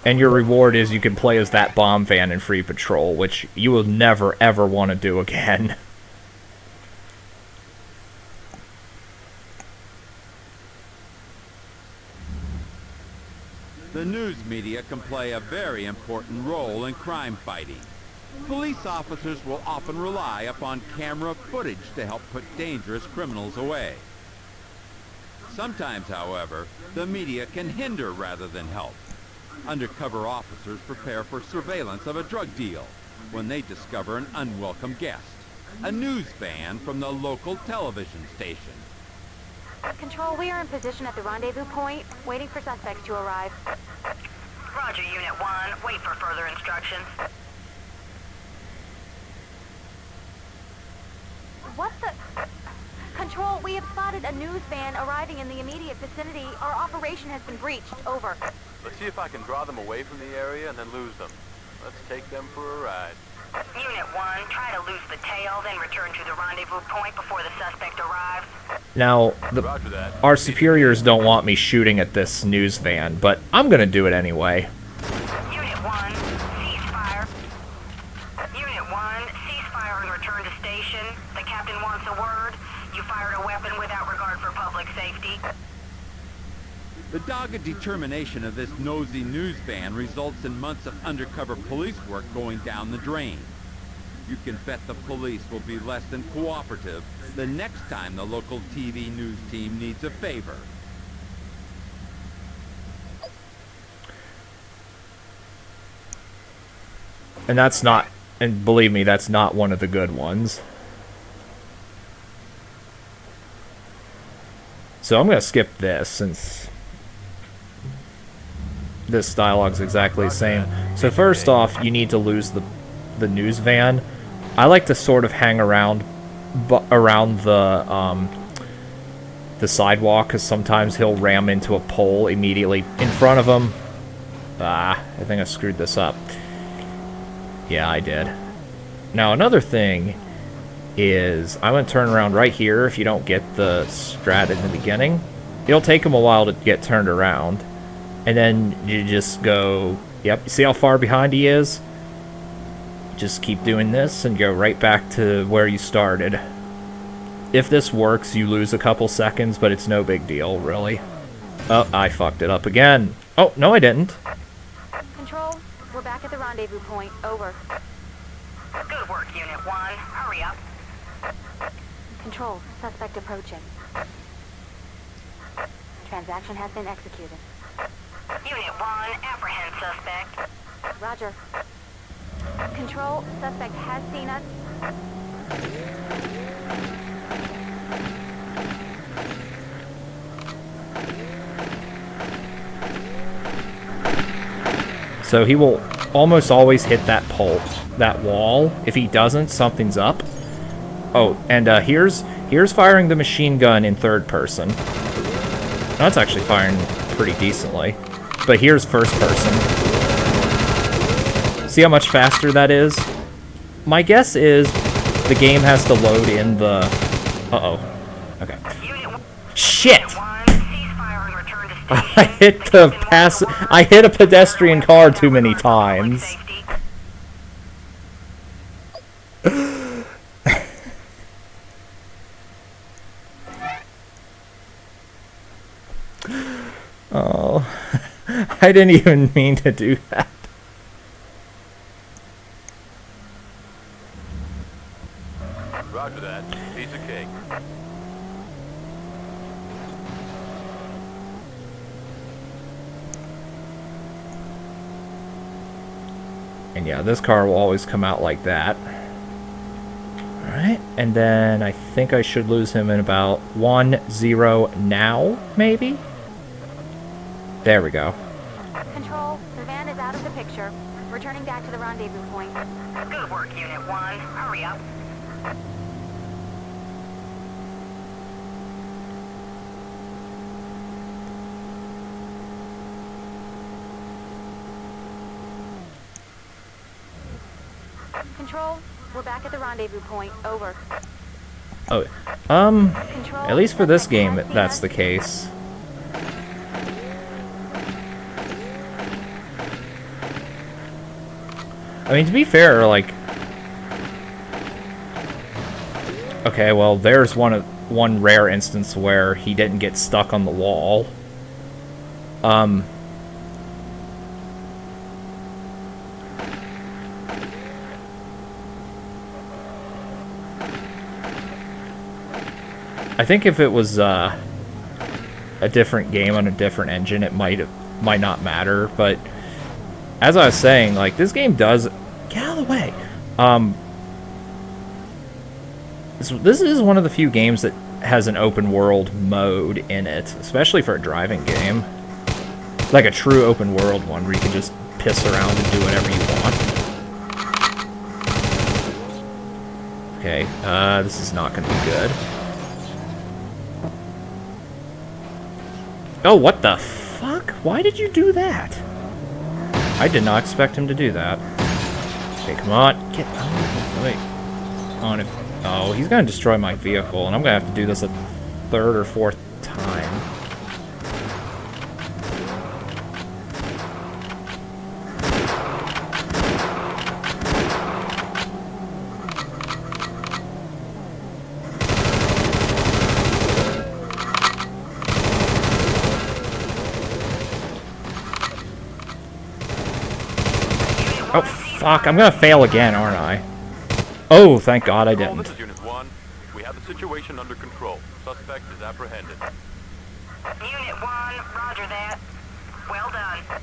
And your reward is you can play as that bomb van in Free Patrol, which you will never, ever want to do again. The news media can play a very important role in crime fighting. Police officers will often rely upon camera footage to help put dangerous criminals away. Sometimes, however, the media can hinder rather than help. Undercover officers prepare for surveillance of a drug deal when they discover an unwelcome guest, a news van from the local television station. Control, we are in position at the rendezvous point, waiting for suspects to arrive. Roger, Unit 1. Wait for further instructions. What the... Control, we have spotted a news van arriving in the immediate vicinity. Our operation has been breached. Over. Let's see if I can draw them away from the area and then lose them. Let's take them for a ride. Unit 1, try to lose the tail, then return to the rendezvous point before the suspect arrives. Now, Roger that. our superiors don't want me shooting at this news van, but I'm gonna do it anyway. Unit 1, ceasefire. Unit 1, ceasefire and return to station. The captain wants a word. You fired a weapon public safety. The dogged determination of this nosy news van results in months of undercover police work going down the drain. You can bet the police will be less than cooperative the next time the local TV news team needs a favor. And that's not, and believe me, that's not one of the good ones. So I'm going to skip this since this dialogue's exactly the same. So first off, you need to lose the news van. I like to sort of hang around the sidewalk, because sometimes he'll ram into a pole immediately in front of him. Ah, I think I screwed this up. Yeah, I did. Now, another thing is I'm going to turn around right here if you don't get the strat in the beginning. It'll take him a while to get turned around. And then you just go, yep, you see how far behind he is? Just keep doing this and go right back to where you started. If this works, you lose a couple seconds, but it's no big deal, really. Oh, I fucked it up again. Oh, no I didn't. Control, we're back at the rendezvous point. Over. Good work, Unit 1. Hurry up. Control, suspect approaching. Transaction has been executed. Unit 1, apprehend suspect. Roger. Control, suspect has seen us. So he will almost always hit that pole, that wall. If he doesn't, something's up. Oh, and here's firing the machine gun in third person. That's actually firing pretty decently. But here's first person. See how much faster that is? My guess is the game has to load in the... Uh-oh. Okay. Shit! I hit a pedestrian car too many times. Oh, I didn't even mean to do that. Roger that. Piece of cake. And yeah, this car will always come out like that. Alright, and then I think I should lose him in about 1-0 now, maybe? There we go. Control, the van is out of the picture. Returning back to the rendezvous point. Good work, Unit 1. Hurry up. Control, we're back at the rendezvous point. Over. Oh, Control, at least for this suspect game, has seen that's us. the case. I mean, to be fair, like... Okay, well, there's one rare instance where he didn't get stuck on the wall. I think if it was a different game on a different engine, it might not matter. But as I was saying, like, this game does get out of the way. This is one of the few games that has an open world mode in it, especially for a driving game. Like a true open world one where you can just piss around and do whatever you want. Okay, this is not going to be good. Oh, what the fuck? Why did you do that? I did not expect him to do that. Okay, come on. Get on. Wait. On it. Oh, he's going to destroy my vehicle, and I'm going to have to do this a third or fourth time. Oh, fuck. I'm gonna fail again, aren't I? Oh, thank God I Control, didn't. this is Unit 1. We have the situation under control. Suspect is apprehended. Unit 1, roger that. Well done.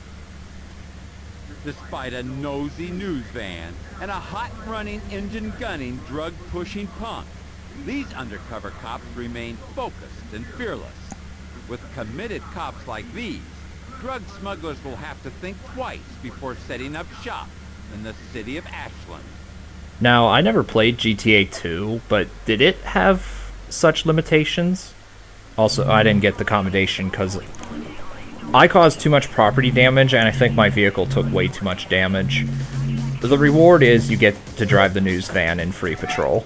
Despite a nosy news van and a hot-running, engine-gunning, drug-pushing punk, these undercover cops remain focused and fearless. With committed cops like these, drug smugglers will have to think twice before setting up shop in the city of Ashland. Now, I never played GTA 2, but did it have such limitations? Also, I didn't get the commendation because I caused too much property damage, and I think my vehicle took way too much damage. The reward is you get to drive the news van in free patrol.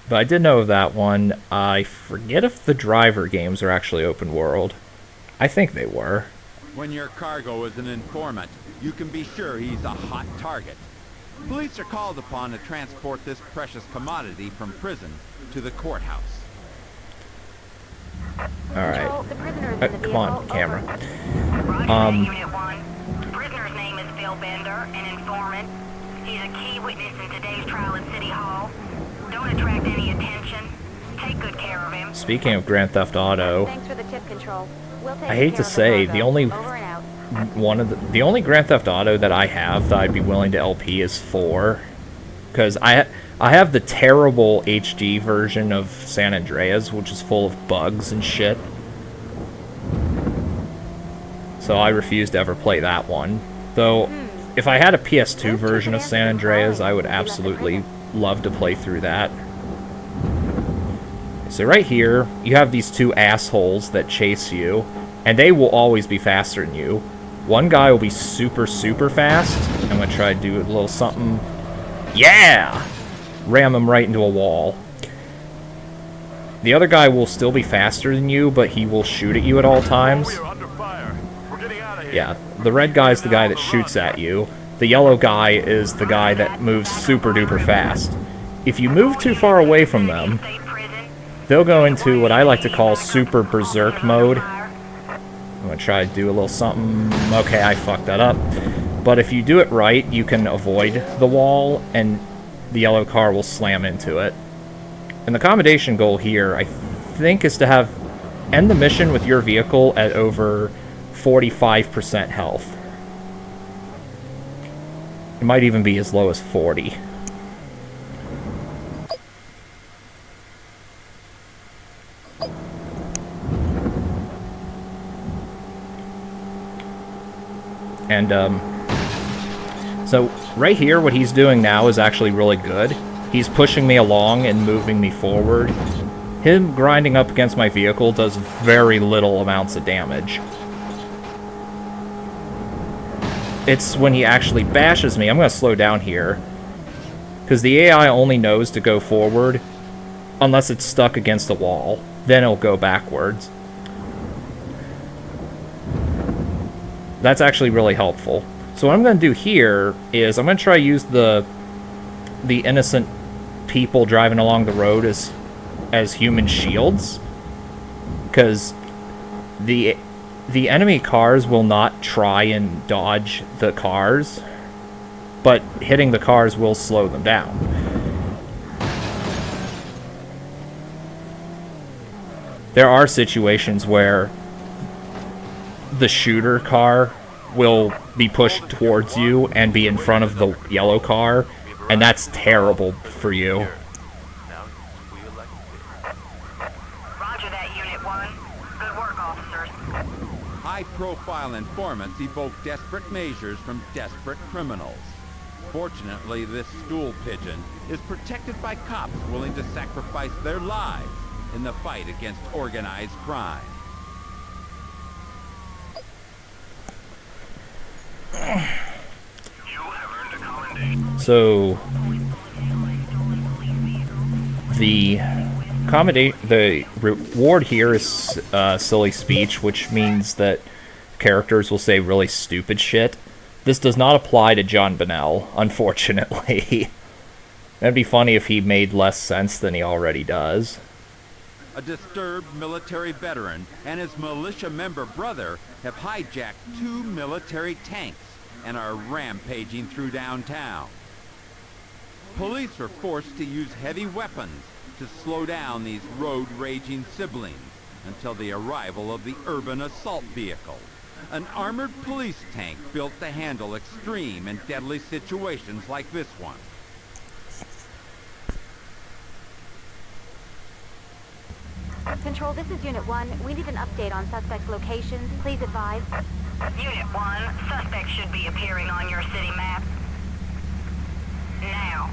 But I did know of that one. I forget if the driver games are actually open world. I think they were. When your cargo is an informant, you can be sure he's a hot target. Police are called upon to transport this precious commodity from prison to the courthouse. Alright. Control, the prisoner is in the Come on, vehicle. camera. Roger that, Unit 1. The prisoner's name is Phil Bender, an informant. He's a key witness in today's trial at City Hall. Don't attract any attention. Take good care of him. Speaking of Grand Theft Auto, Thanks for the tip, Control. We'll take I hate care to of the say, cargo. the only Over and out. the only Grand Theft Auto that I have that I'd be willing to LP is 4, because I have the terrible HD version of San Andreas, which is full of bugs and shit. So I refuse to ever play that one. Though, if I had a PS2 version of San Andreas, I would absolutely love to play through that. So right here, you have these two assholes that chase you, and they will always be faster than you. One guy will be super, super fast. I'm gonna try to do a little something. Yeah! Ram him right into a wall. The other guy will still be faster than you, but he will shoot at you at all times. We are under fire. We're getting out of here. Yeah, the red guy's the guy that shoots at you. The yellow guy is the guy that moves super duper fast. If you move too far away from them, State prison. they'll go into what I like to call super berserk mode. I'm gonna try to do a little something. Okay, I fucked that up. But if you do it right, you can avoid the wall, and the yellow car will slam into it. And the accommodation goal here, I think, is to end the mission with your vehicle at over 45% health. It might even be as low as 40. And, so right here, what he's doing now is actually really good. He's pushing me along and moving me forward. Him grinding up against my vehicle does very little amounts of damage. It's when he actually bashes me. I'm going to slow down here, because the AI only knows to go forward unless it's stuck against a wall. Then it'll go backwards. That's actually really helpful. So what I'm going to do here is I'm going to try to use the innocent people driving along the road as human shields, because the enemy cars will not try and dodge the cars, but hitting the cars will slow them down. There are situations where the shooter car will be pushed towards you and be in front of the yellow car, and that's terrible for you. Now we elect Roger that, Unit 1. Good work, officers. High-profile informants evoke desperate measures from desperate criminals. Fortunately, this stool pigeon is protected by cops willing to sacrifice their lives in the fight against organized crime. You have earned a commendation. So the reward here is silly speech, which means that characters will say really stupid shit. This does not apply to John Bonnell, unfortunately. That'd be funny if he made less sense than he already does. a disturbed military veteran, and his militia member brother have hijacked 2 military tanks and are rampaging through downtown. Police are forced to use heavy weapons to slow down these road-raging siblings until the arrival of the urban assault vehicle, an armored police tank built to handle extreme and deadly situations like this one. Control, this is Unit 1. We need an update on suspect locations. Please advise. Unit 1, suspect should be appearing on your city map. Now.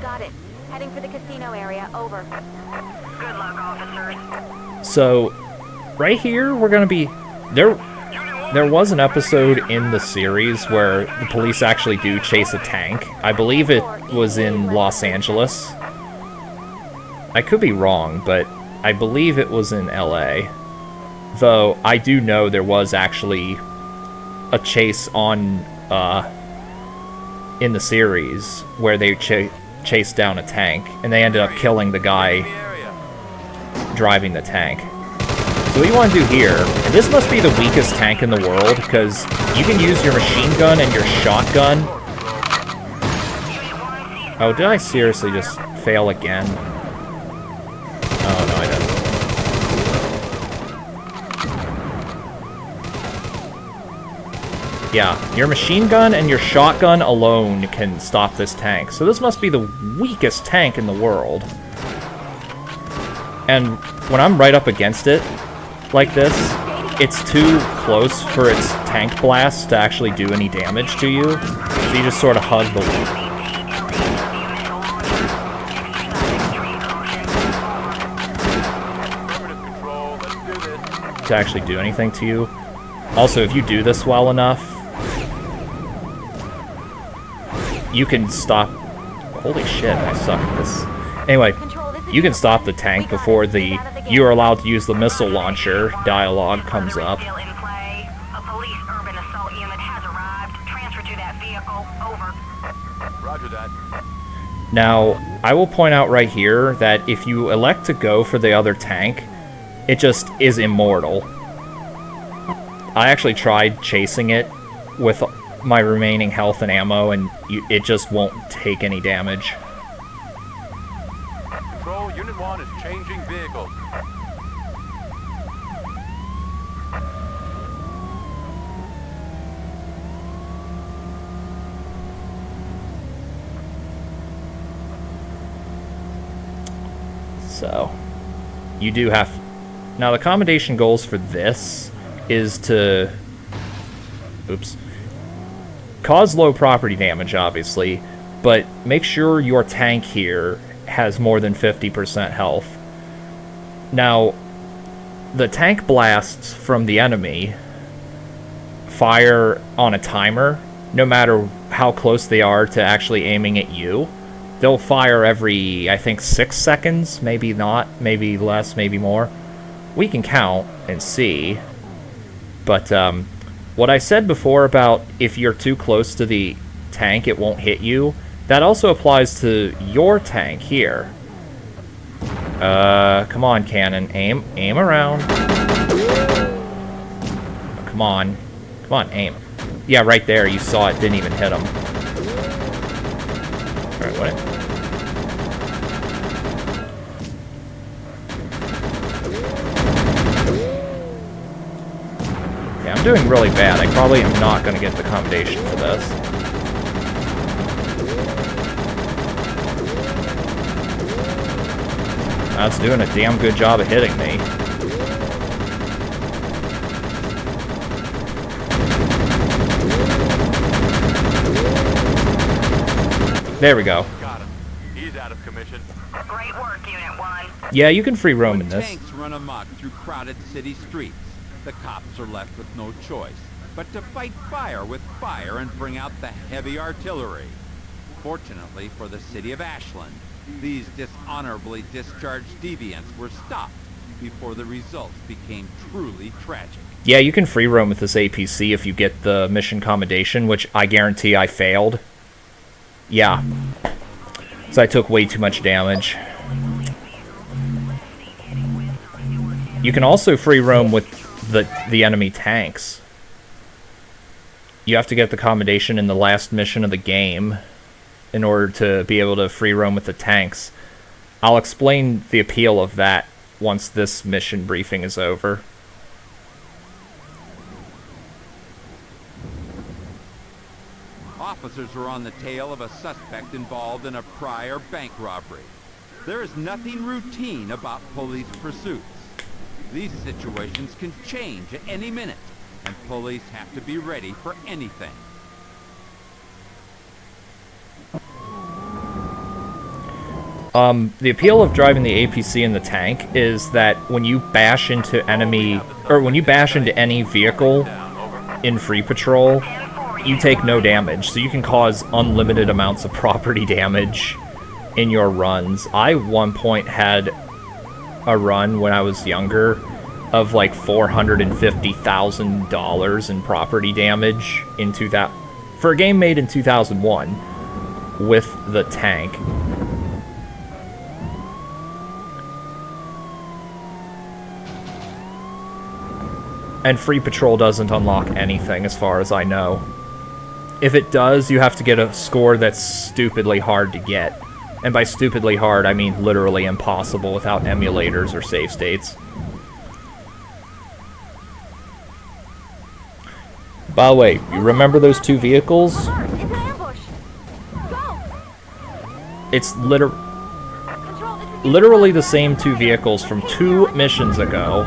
Got it. Heading for the casino area. Over. Good luck, officers. So, right here, we're gonna be... There was an episode in the series where the police actually do chase a tank. I believe it was in Los Angeles. I could be wrong, but I believe it was in LA. Though, I do know there was actually a chase on, in the series where they chased down a tank, and they ended up killing the guy driving the tank. So what you want to do here, and this must be the weakest tank in the world, because you can use your machine gun and your shotgun. Oh, did I seriously just fail again? Oh, no, I didn't. Yeah, your machine gun and your shotgun alone can stop this tank. So this must be the weakest tank in the world. And when I'm right up against it, like this, it's too close for its tank blast to actually do any damage to you. So you just sort of hug the loop to actually do anything to you. Also, if you do this well enough, you can stop... Holy shit, I suck at this. Anyway, you can stop the tank before the "you are allowed to use the missile launcher" dialogue comes up. A police urban assault unit has arrived. Transfer to that vehicle. Over. Roger that. Now, I will point out right here that if you elect to go for the other tank, it just is immortal. I actually tried chasing it with my remaining health and ammo, and it just won't take any damage. Control, Unit 1 is changing vehicles. So, you do have... Now, the accommodation goals for this is to... Oops. Cause low property damage, obviously, but make sure your tank here has more than 50% health. Now, the tank blasts from the enemy fire on a timer, no matter how close they are to actually aiming at you. They'll fire every, I think, 6 seconds, maybe not, maybe less, maybe more. We can count and see, but what I said before about if you're too close to the tank, it won't hit you, that also applies to your tank here. Come on, cannon. Aim around. Come on. Come on, aim. Yeah, right there. You saw it. Didn't even hit him. Alright, what? Yeah, I'm doing really bad. I probably am not going to get the commendation for this. That's doing a damn good job of hitting me. There we go. Got him. He's out of commission. Great work, Unit 1. Yeah, you can free roam in When this. tanks run amok through crowded city streets, the cops are left with no choice but to fight fire with fire and bring out the heavy artillery. Fortunately for the city of Ashland, these dishonorably discharged deviants were stopped before the results became truly tragic. Yeah, you can free roam with this APC if you get the mission commendation, which I guarantee I failed. Yeah. So I took way too much damage. You can also free roam with the enemy tanks. You have to get the commendation in the last mission of the game in order to be able to free roam with the tanks. I'll explain the appeal of that once this mission briefing is over. Officers are on the tail of a suspect involved in a prior bank robbery. There is nothing routine about police pursuits. These situations can change at any minute, and police have to be ready for anything. The appeal of driving the APC in the tank is that when you bash into any vehicle in free patrol, you take no damage, so you can cause unlimited amounts of property damage in your runs. I, at one point, had a run when I was younger of like $450,000 in property damage in 2000 for a game made in 2001 with the tank. And free patrol doesn't unlock anything as far as I know. If it does, you have to get a score that's stupidly hard to get. And by stupidly hard, I mean literally impossible without emulators or save states. By the way, you remember those two vehicles? Alert! It's an ambush! Go! It's literally the same two vehicles from 2 missions ago.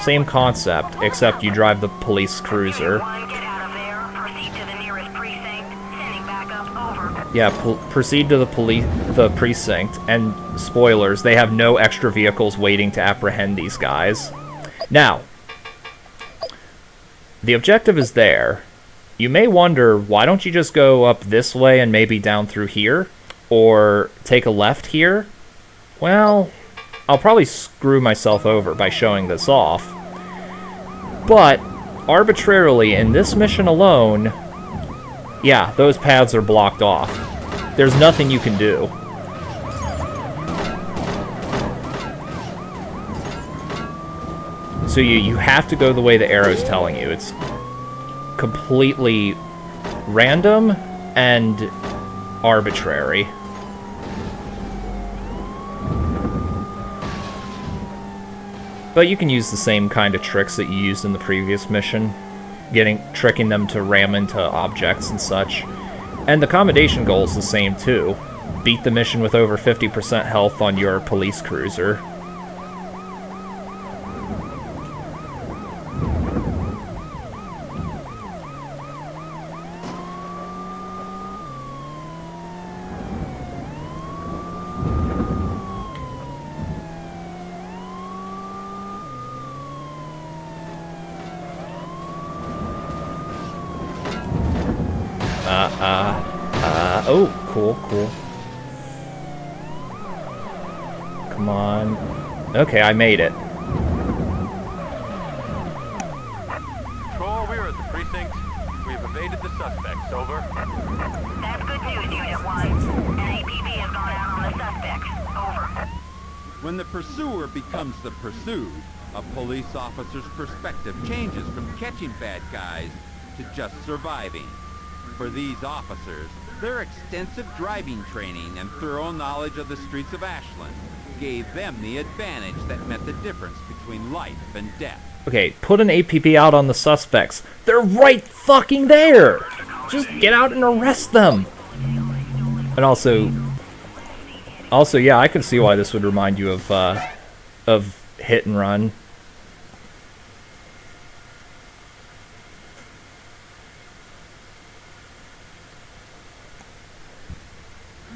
Same concept, except you drive the police cruiser. Get out of there. Proceed to the nearest precinct. Sending back up. Over. Yeah, proceed to the precinct, and spoilers, they have no extra vehicles waiting to apprehend these guys. Now, the objective is there. You may wonder, why don't you just go up this way and maybe down through here? Or take a left here? Well, I'll probably screw myself over by showing this off. But, arbitrarily, in this mission alone, yeah, those paths are blocked off. There's nothing you can do. So you have to go the way the arrow's telling you. It's completely random and arbitrary. But you can use the same kind of tricks that you used in the previous mission, tricking them to ram into objects and such. And the commendation goal is the same too. Beat the mission with over 50% health on your police cruiser. Oh, cool. Come on. Okay, I made it. Control, we're at the precinct. We've evaded the suspects. Over. That's good news, Unit 1. An APB has gone out on the suspects. Over. When the pursuer becomes the pursued, a police officer's perspective changes from catching bad guys to just surviving. For these officers, their extensive driving training and thorough knowledge of the streets of Ashland gave them the advantage that meant the difference between life and death. Okay, put an APB out on the suspects. They're right fucking there! Just get out and arrest them! And also, yeah, I can see why this would remind you of Hit and Run.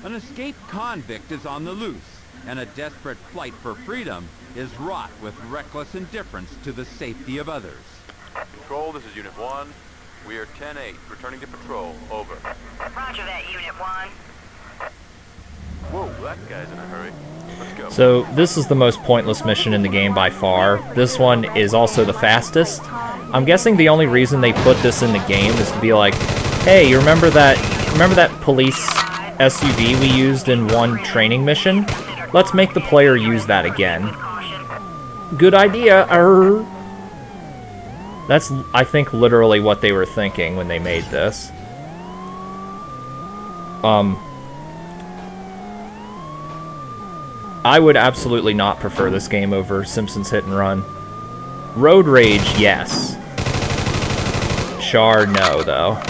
An escaped convict is on the loose, and a desperate flight for freedom is wrought with reckless indifference to the safety of others. Control, this is Unit 1. We are 10-8, returning to patrol. Over. Roger that, Unit 1. Whoa, that guy's in a hurry. Let's go. So, this is the most pointless mission in the game by far. This one is also the fastest. I'm guessing the only reason they put this in the game is to be like, hey, you remember that police SUV we used in one training mission? Let's make the player use that again. Good idea. That's, I think, literally what they were thinking when they made this. I would absolutely not prefer this game over Simpsons Hit and Run. Road Rage, yes. Char, no, though.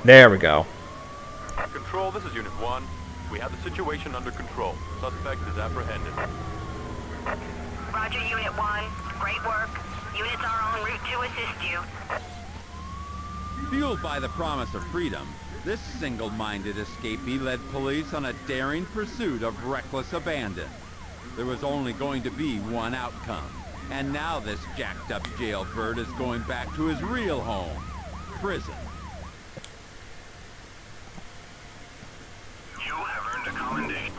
There we go. Control, this is Unit 1. We have the situation under control. Suspect is apprehended. Roger, Unit 1. Great work. Units are en route to assist you. Fueled by the promise of freedom, this single-minded escapee led police on a daring pursuit of reckless abandon. There was only going to be one outcome, and now this jacked-up jailbird is going back to his real home, prison. You have earned a commendation.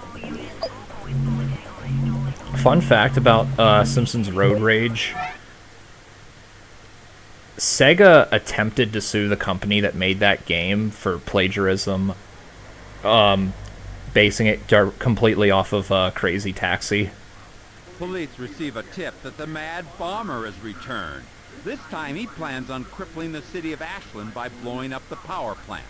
Fun fact about Simpsons Road Rage. Sega attempted to sue the company that made that game for plagiarism, basing it completely off of Crazy Taxi. Police receive a tip that the Mad Bomber has returned. This time he plans on crippling the city of Ashland by blowing up the power plant.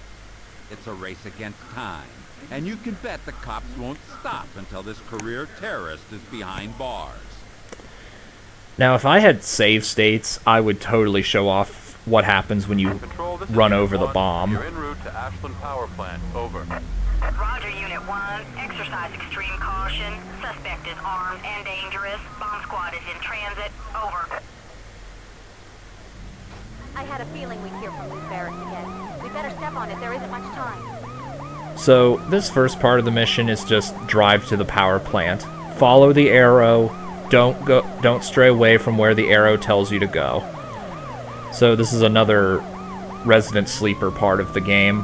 It's a race against time, and you can bet the cops won't stop until this career terrorist is behind bars. Now, if I had save states, I would totally show off what happens when you Control, this is run Unit over the 1. bomb. You're en route to Ashland Power Plant. Over. Roger, Unit 1. Exercise extreme caution. Suspect is armed and dangerous. Bomb squad is in transit. Over. I had a feeling we'd hear from these barracks again. We better step on it. There isn't much time. So, this first part of the mission is just drive to the power plant. Follow the arrow. Don't stray away from where the arrow tells you to go. So this is another Resident Sleeper part of the game.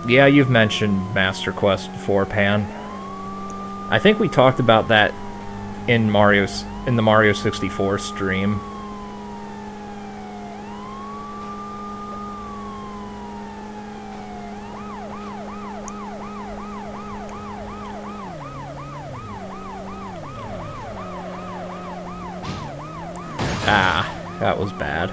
Yeah, you've mentioned Master Quest before, Pan. I think we talked about that in the Mario 64 stream. Ah, that was bad.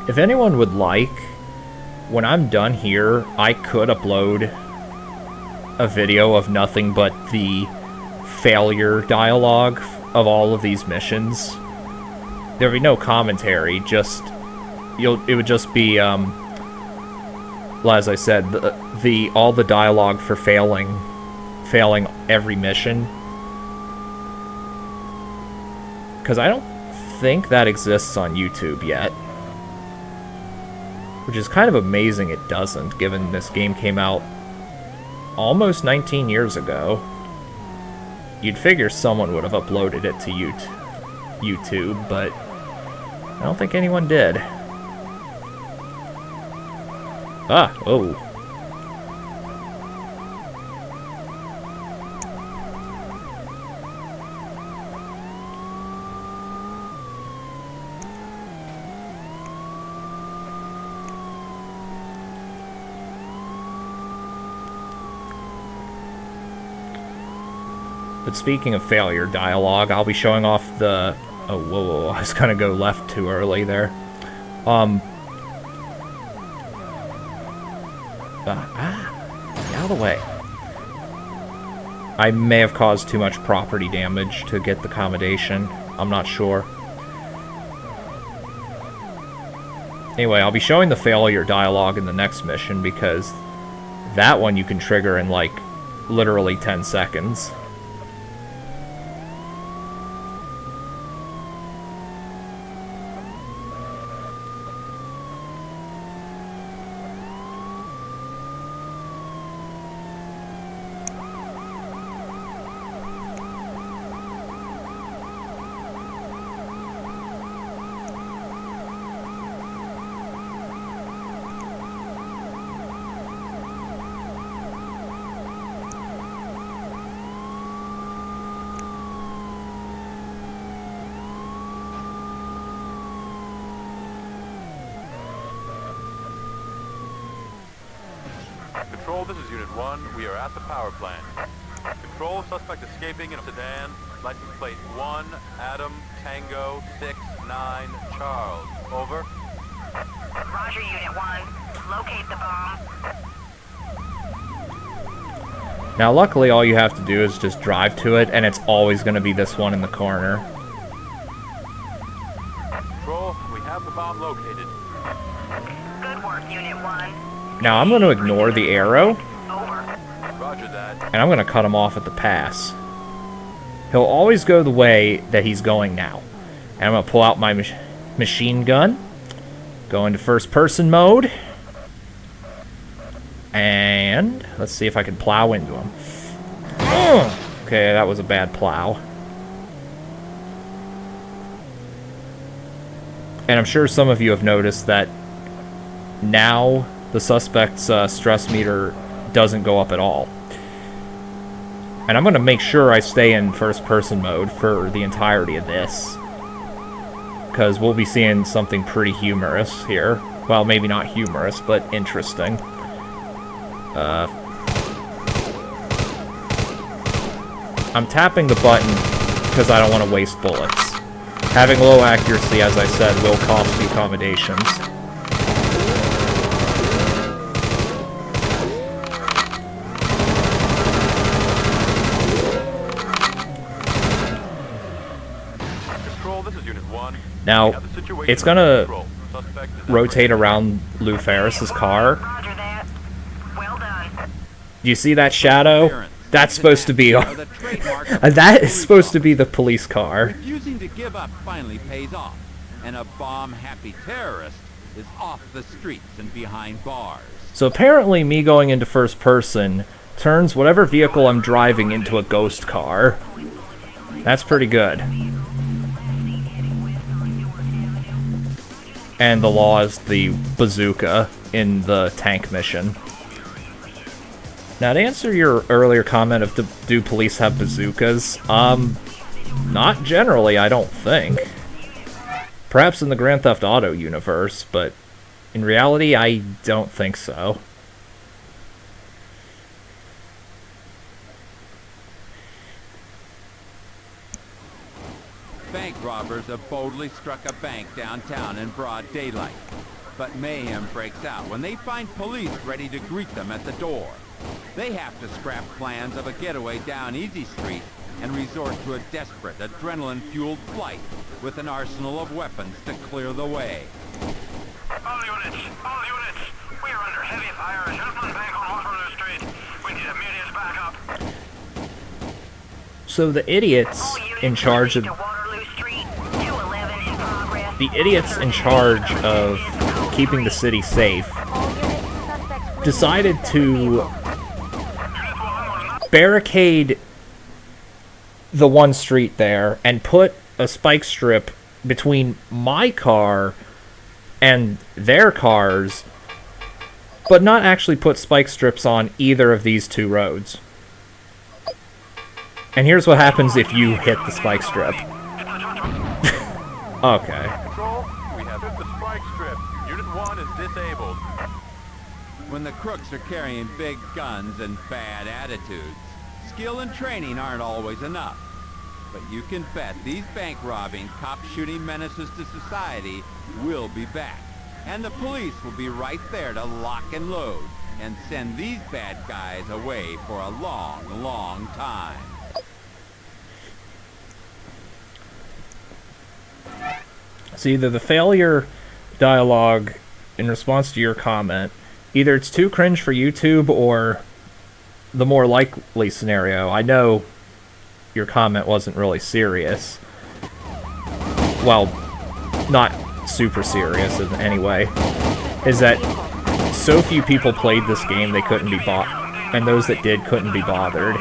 If anyone would like, when I'm done here, I could upload a video of nothing but the failure dialogue of all of these missions. There would be no commentary, just it would just be well, as I said, all the dialogue for failing every mission. Because I don't think that exists on YouTube yet. Which is kind of amazing it doesn't, given this game came out almost 19 years ago. You'd figure someone would have uploaded it to YouTube, but I don't think anyone did. Ah, oh. But speaking of failure dialogue, I'll be showing off the... Oh, whoa, I was gonna go left too early there. Get out of the way. I may have caused too much property damage to get the accommodation. I'm not sure. Anyway, I'll be showing the failure dialogue in the next mission, because that one you can trigger in, like, literally 10 seconds. Control, this is Unit 1. We are at the power plant. Control, suspect escaping in a sedan. License plate 1, Adam, Tango, 6, 9, Charles. Over. Roger, Unit 1. Locate the bomb. Now, luckily, all you have to do is just drive to it, and it's always going to be this one in the corner. Control, we have the bomb located. Good work, Unit 1. Now, I'm going to ignore the arrow, Over. Roger that. and I'm going to cut him off at the pass. He'll always go the way that he's going now. And I'm going to pull out my machine gun, go into first-person mode, and let's see if I can plow into him. Okay, that was a bad plow. And I'm sure some of you have noticed that now the suspect's stress meter doesn't go up at all. And I'm going to make sure I stay in first-person mode for the entirety of this, because we'll be seeing something pretty humorous here. Well, maybe not humorous, but interesting. I'm tapping the button because I don't want to waste bullets. Having low accuracy, as I said, will cost me accommodations. Control, this is Unit 1. Now, We have the situation it's gonna under control. Suspect is rotate around Lou Ferris's car. Roger that. Well done. Do you see that shadow? That's supposed to be... Are the trademark of that is police supposed to be the officers. police car. Refusing to give up finally pays off, and a bomb-happy terrorist is off the streets and behind bars. So apparently me going into first person turns whatever vehicle I'm driving into a ghost car. That's pretty good. And the law is the bazooka in the tank mission. Now, to answer your earlier comment of do police have bazookas, not generally, I don't think. Perhaps in the Grand Theft Auto universe, but in reality, I don't think so. Bank robbers have boldly struck a bank downtown in broad daylight. But mayhem breaks out when they find police ready to greet them at the door. They have to scrap plans of a getaway down Easy Street and resort to a desperate, adrenaline-fueled flight with an arsenal of weapons to clear the way. All units! All units! We are under heavy fire at Hilton Bank on Waterloo Street. We need immediate backup. So the idiots All units in charge of... to Waterloo Street, 211 in progress. The idiots in charge of keeping the city safe All units, suspects fleeing decided separate to vehicles. barricade the one street there and put a spike strip between my car and their cars, but not actually put spike strips on either of these two roads. And here's what happens if you hit the spike strip. Okay. Control, we have hit the spike strip. Unit 1 is disabled. When the crooks are carrying big guns and bad attitudes, skill and training aren't always enough. But you can bet these bank-robbing, cop-shooting menaces to society will be back. And the police will be right there to lock and load and send these bad guys away for a long, long time. So either the failure dialogue in response to your comment, either it's too cringe for YouTube or the more likely scenario, I know your comment wasn't really serious. Well, not super serious in any way. Is that so few people played this game they couldn't be and those that did couldn't be bothered.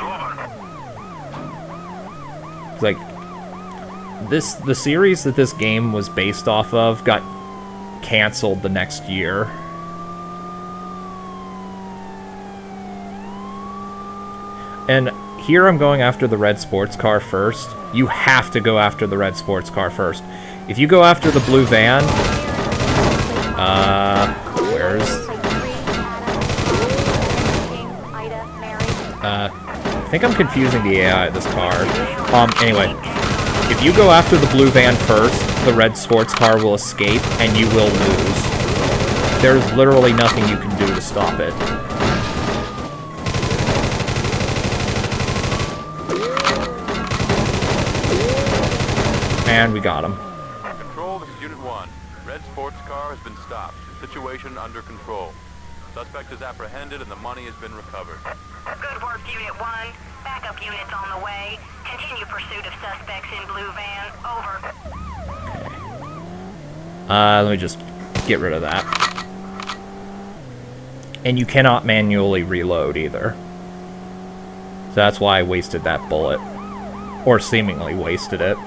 It's like the series that this game was based off of got canceled the next year. And here I'm going after the red sports car first. You have to go after the red sports car first. If you go after the blue van, where's... I think I'm confusing the AI of this car. Anyway, if you go after the blue van first, the red sports car will escape, and you will lose. There's literally nothing you can do to stop it. And we got him. Control, this is Unit 1. Red sports car has been stopped. Situation under control. Suspect is apprehended and the money has been recovered. Good work, Unit 1. Backup units on the way. Continue pursuit of suspects in blue van. Over. Let me just get rid of that. And you cannot manually reload either. So that's why I wasted that bullet. Or seemingly wasted it.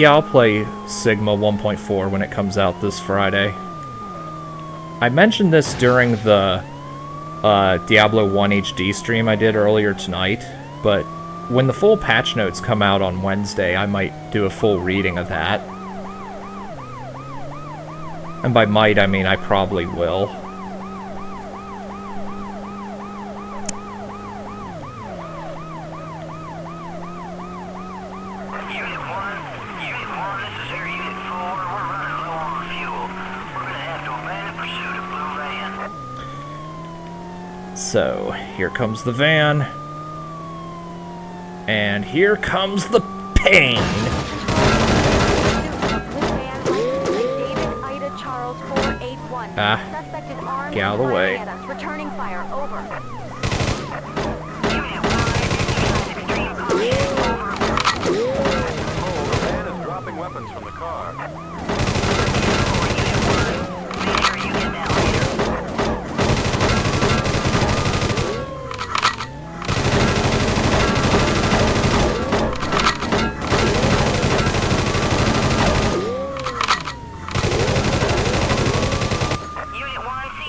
I'll play Sigma 1.4 when it comes out this Friday. I mentioned this during the Diablo 1 HD stream I did earlier tonight, but when the full patch notes come out on Wednesday, I might do a full reading of that. And by might, I mean I probably will. So, here comes the van. And here comes the pain. Get out of the way. Returning fire, over. The van is dropping weapons from the car.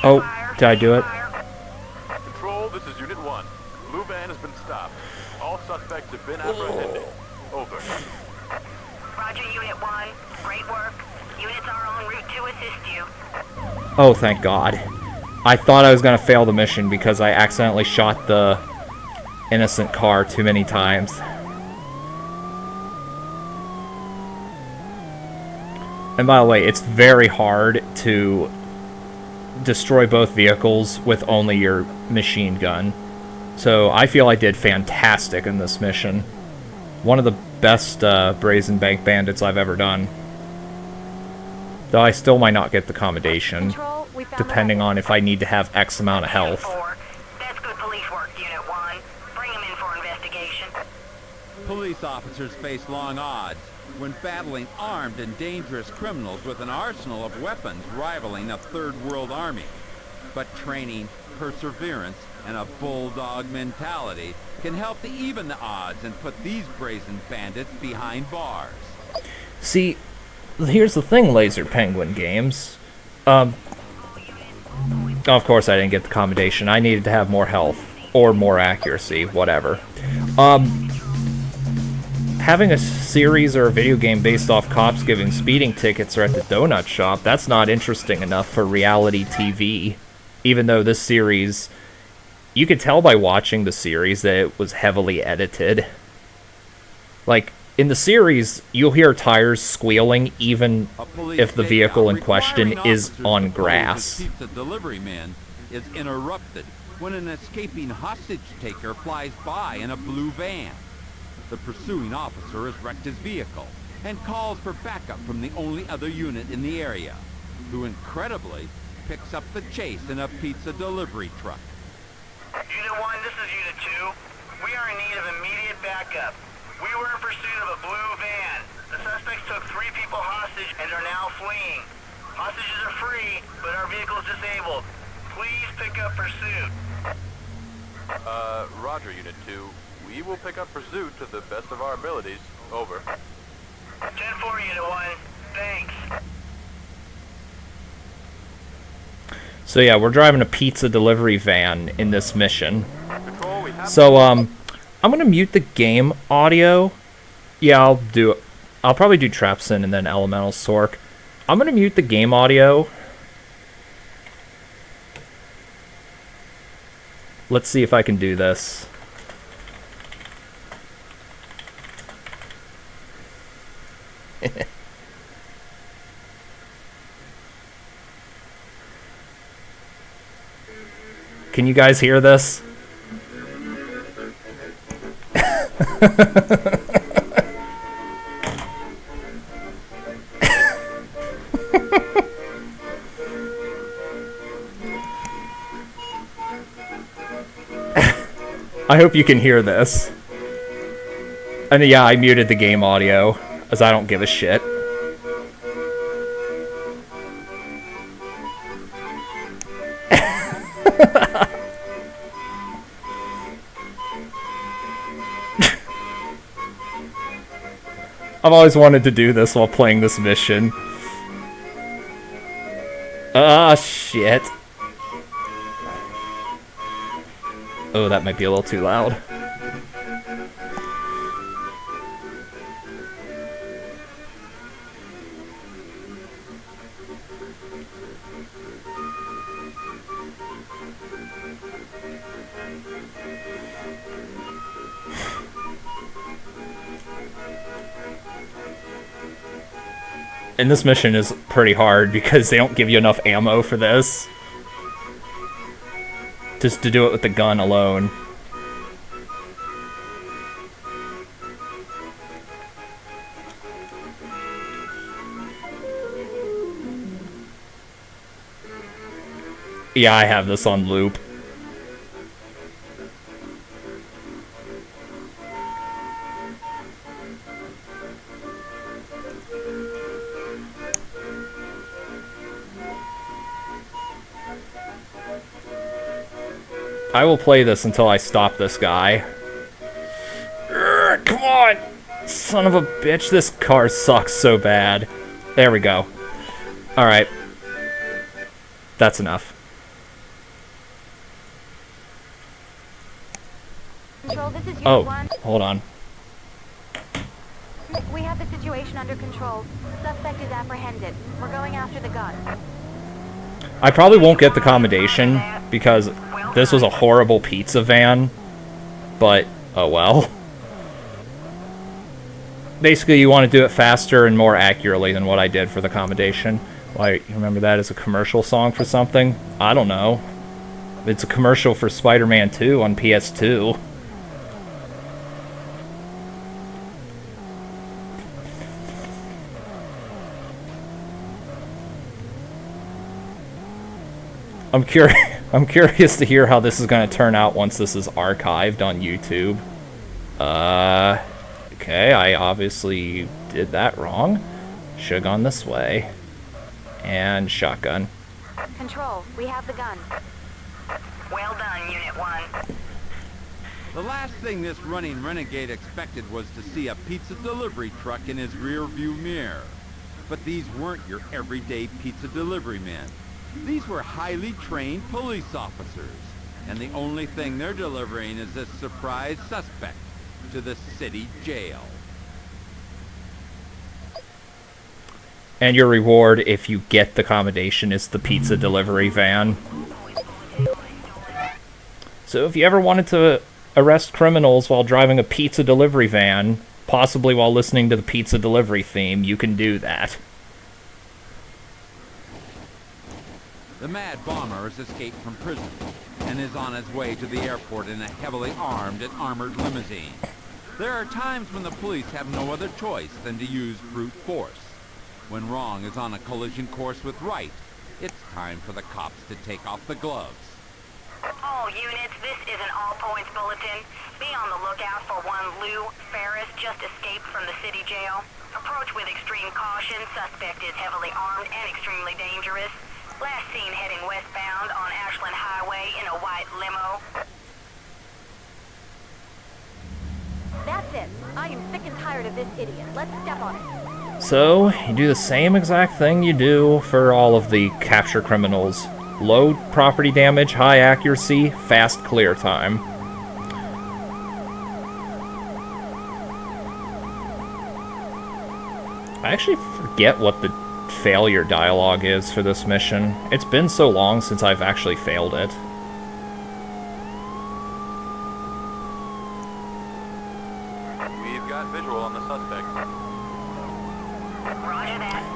Oh, did I do it? Control, this is Unit 1. Blue van has been stopped. All suspects have been apprehended. Over. Roger, Unit 1. Great work. Units are en route to assist you. Oh, thank God. I thought I was gonna fail the mission because I accidentally shot the innocent car too many times. And by the way, it's very hard to destroy both vehicles with only your machine gun. So I feel I did fantastic in this mission. One of the best Brazen Bank Bandits I've ever done. Though I still might not get the commendation, depending on if I need to have X amount of health. That's good police work, Unit 1. Bring them in for investigation. Police officers face long odds when battling armed and dangerous criminals with an arsenal of weapons rivaling a third world army. But training, perseverance, and a bulldog mentality can help to even the odds and put these brazen bandits behind bars. See, here's the thing, Laser Penguin Games. Of course I didn't get the commendation. I needed to have more health. Or more accuracy, whatever. Having a series or a video game based off cops giving speeding tickets or at the donut shop, that's not interesting enough for reality TV. Even though this series, you could tell by watching the series that it was heavily edited. Like, in the series, you'll hear tires squealing even if the vehicle in question is on grass. Pizza delivery man is interrupted when an escaping hostage taker flies by in a blue van. The pursuing officer has wrecked his vehicle and calls for backup from the only other unit in the area, who incredibly picks up the chase in a pizza delivery truck. Unit 1, this is Unit 2. We are in need of immediate backup. We were in pursuit of a blue van. The suspects took 3 people hostage and are now fleeing. Hostages are free, but our vehicle is disabled. Please pick up pursuit. Roger, Unit 2. We will pick up pursuit to the best of our abilities. Over. 10-4, Unit 1. Thanks. So yeah, we're driving a pizza delivery van in this mission. Control, we have... So, I'm gonna mute the game audio. Yeah, I'll probably do Trapsin and then Elemental Sork. I'm gonna mute the game audio. Let's see if I can do this. Can you guys hear this? I hope you can hear this. And yeah, I muted the game audio, as I don't give a shit. I've always wanted to do this while playing this mission. Ah, shit. Oh, that might be a little too loud. And this mission is pretty hard because they don't give you enough ammo for this. Just to do it with the gun alone. Yeah, I have this on loop. I will play this until I stop this guy. Urgh, come on! Son of a bitch, this car sucks so bad. There we go. Alright. That's enough. Control, this is Unit Oh, 1. hold on. We have the situation under control. Suspect is apprehended. We're going after the gun. I probably won't get the commendation because this was a horrible pizza van, but oh well. Basically, you want to do it faster and more accurately than what I did for the commendation. Why, you remember that as a commercial song for something? I don't know. It's a commercial for Spider-Man 2 on PS2. I'm curious to hear how this is going to turn out once this is archived on YouTube. Okay, I obviously did that wrong. Should've gone this way. And shotgun. Control, we have the gun. Well done, Unit 1. The last thing this running renegade expected was to see a pizza delivery truck in his rear view mirror. But these weren't your everyday pizza delivery men. These were highly trained police officers, and the only thing they're delivering is this surprise suspect to the city jail. And your reward, if you get the commendation, is the pizza delivery van. So if you ever wanted to arrest criminals while driving a pizza delivery van, possibly while listening to the pizza delivery theme, you can do that. The Mad Bomber has escaped from prison and is on his way to the airport in a heavily armed and armored limousine. There are times when the police have no other choice than to use brute force. When wrong is on a collision course with right, it's time for the cops to take off the gloves. All units, this is an all-points bulletin. Be on the lookout for one Lou Ferris, just escaped from the city jail. Approach with extreme caution. Suspect is heavily armed and extremely dangerous. Last seen heading westbound on Ashland Highway in a white limo. That's it. I am sick and tired of this idiot. Let's step on it. So, you do the same exact thing you do for all of the capture criminals. Low property damage, high accuracy, fast clear time. I actually forget what the failure dialogue is for this mission. It's been so long since I've actually failed it. We've got visual on the suspect.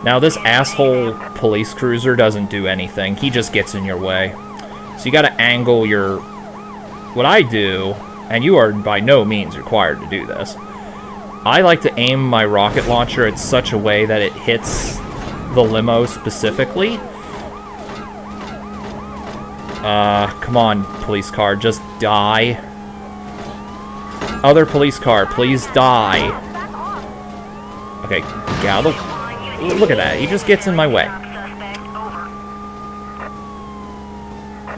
Now this asshole police cruiser doesn't do anything. He just gets in your way. So you gotta angle your... What I do, and you are by no means required to do this, I like to aim my rocket launcher in such a way that it hits the limo specifically. Come on, police car, just die. Other police car, please die. Okay, get out of the... Look at that, he just gets in my way.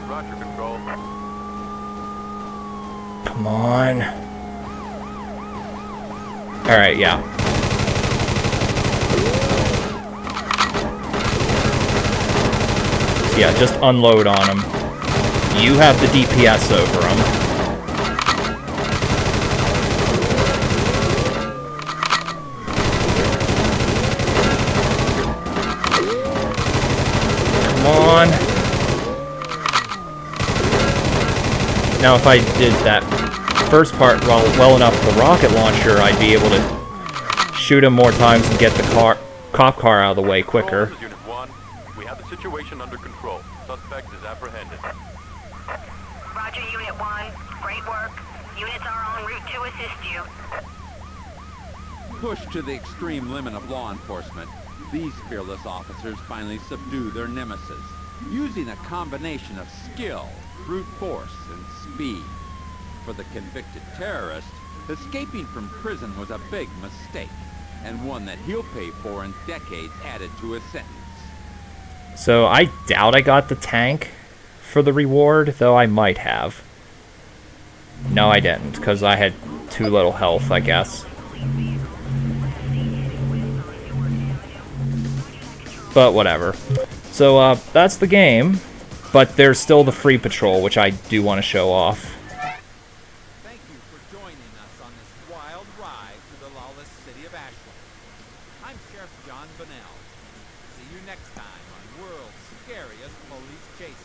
Roger, control. Come on. Alright, yeah. Yeah, just unload on him. You have the DPS over him. Come on. Now, if I did that first part well enough with the rocket launcher, I'd be able to shoot him more times and get the cop car out of the way quicker. Control, Unit 1. We have the situation under control. Suspect is apprehended. Roger, Unit 1. Great work. Units are en route to assist you. Pushed to the extreme limit of law enforcement, these fearless officers finally subdue their nemesis, using a combination of skill, brute force, and speed. For the convicted terrorist, escaping from prison was a big mistake, and one that he'll pay for in decades added to his sentence. So I doubt I got the tank for the reward, though I might have. No, I didn't, because I had too little health, I guess. But whatever. So, that's the game, but there's still the free patrol, which I do want to show off. Thank you for joining us on this wild ride through the lawless city of Ashland. I'm Sheriff John Bunnell. See you next time on World's Scariest Police Chase.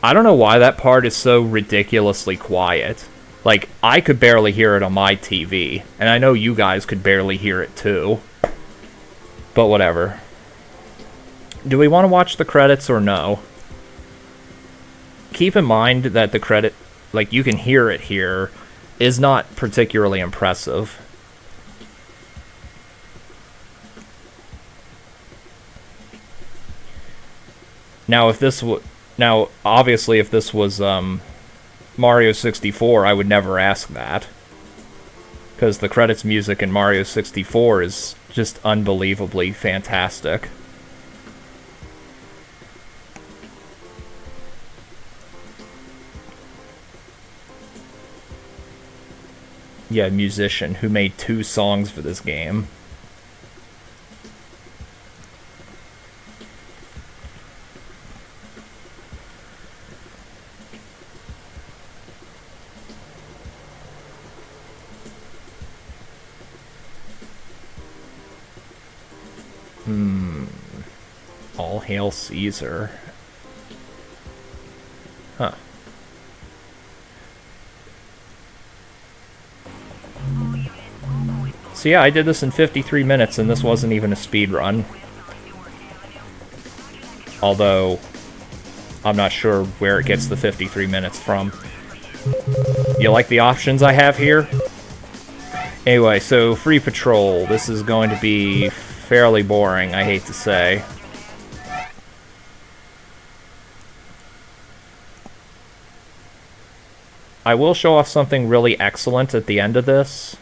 I don't know why that part is so ridiculously quiet. Like, I could barely hear it on my TV, and I know you guys could barely hear it too. But whatever. Do we want to watch the credits or no? Keep in mind that the credit, like you can hear it here, is not particularly impressive. Now, if this obviously, if this was Mario 64, I would never ask that, because the credits music in Mario 64 is just unbelievably fantastic. Yeah, musician who made 2 songs for this game. All hail Caesar. Huh. So yeah, I did this in 53 minutes, and this wasn't even a speed run. Although, I'm not sure where it gets the 53 minutes from. You like the options I have here? Anyway, so free patrol. This is going to be fairly boring, I hate to say. I will show off something really excellent at the end of this.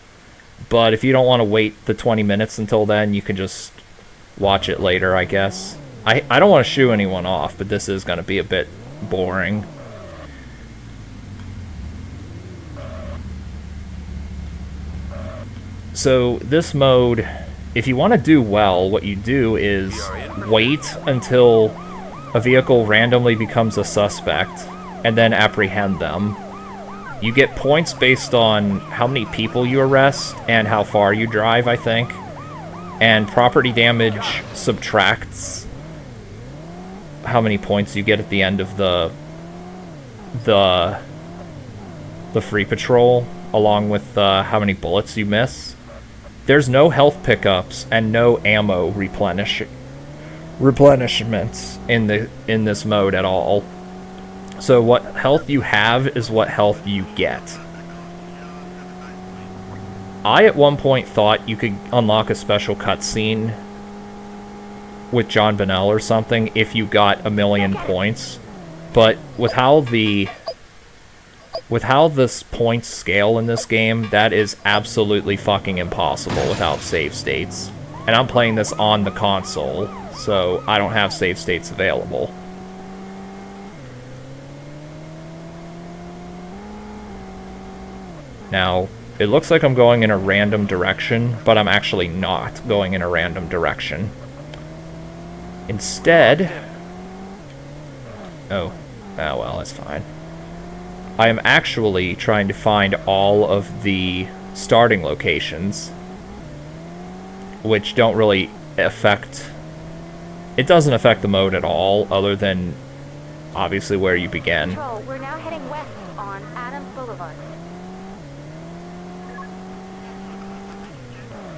But if you don't want to wait the 20 minutes until then, you can just watch it later, I guess. I don't want to shoo anyone off, but this is going to be a bit boring. So this mode, if you want to do well, what you do is wait until a vehicle randomly becomes a suspect, and then apprehend them. You get points based on how many people you arrest and how far you drive, I think. And property damage subtracts how many points you get at the end of the free patrol, along with how many bullets you miss. There's no health pickups and no ammo replenishments in this mode at all. So what health you have is what health you get. I at one point thought you could unlock a special cutscene with John Bonnell or something if you got 1,000,000 points, but with how this points scale in this game, that is absolutely fucking impossible without save states. And I'm playing this on the console, so I don't have save states available. Now, it looks like I'm going in a random direction, but I'm actually not going in a random direction. Instead... Oh, well, that's fine. I am actually trying to find all of the starting locations, which don't really affect... It doesn't affect the mode at all, other than, obviously, where you begin. Control, we're now heading west on Adams Boulevard.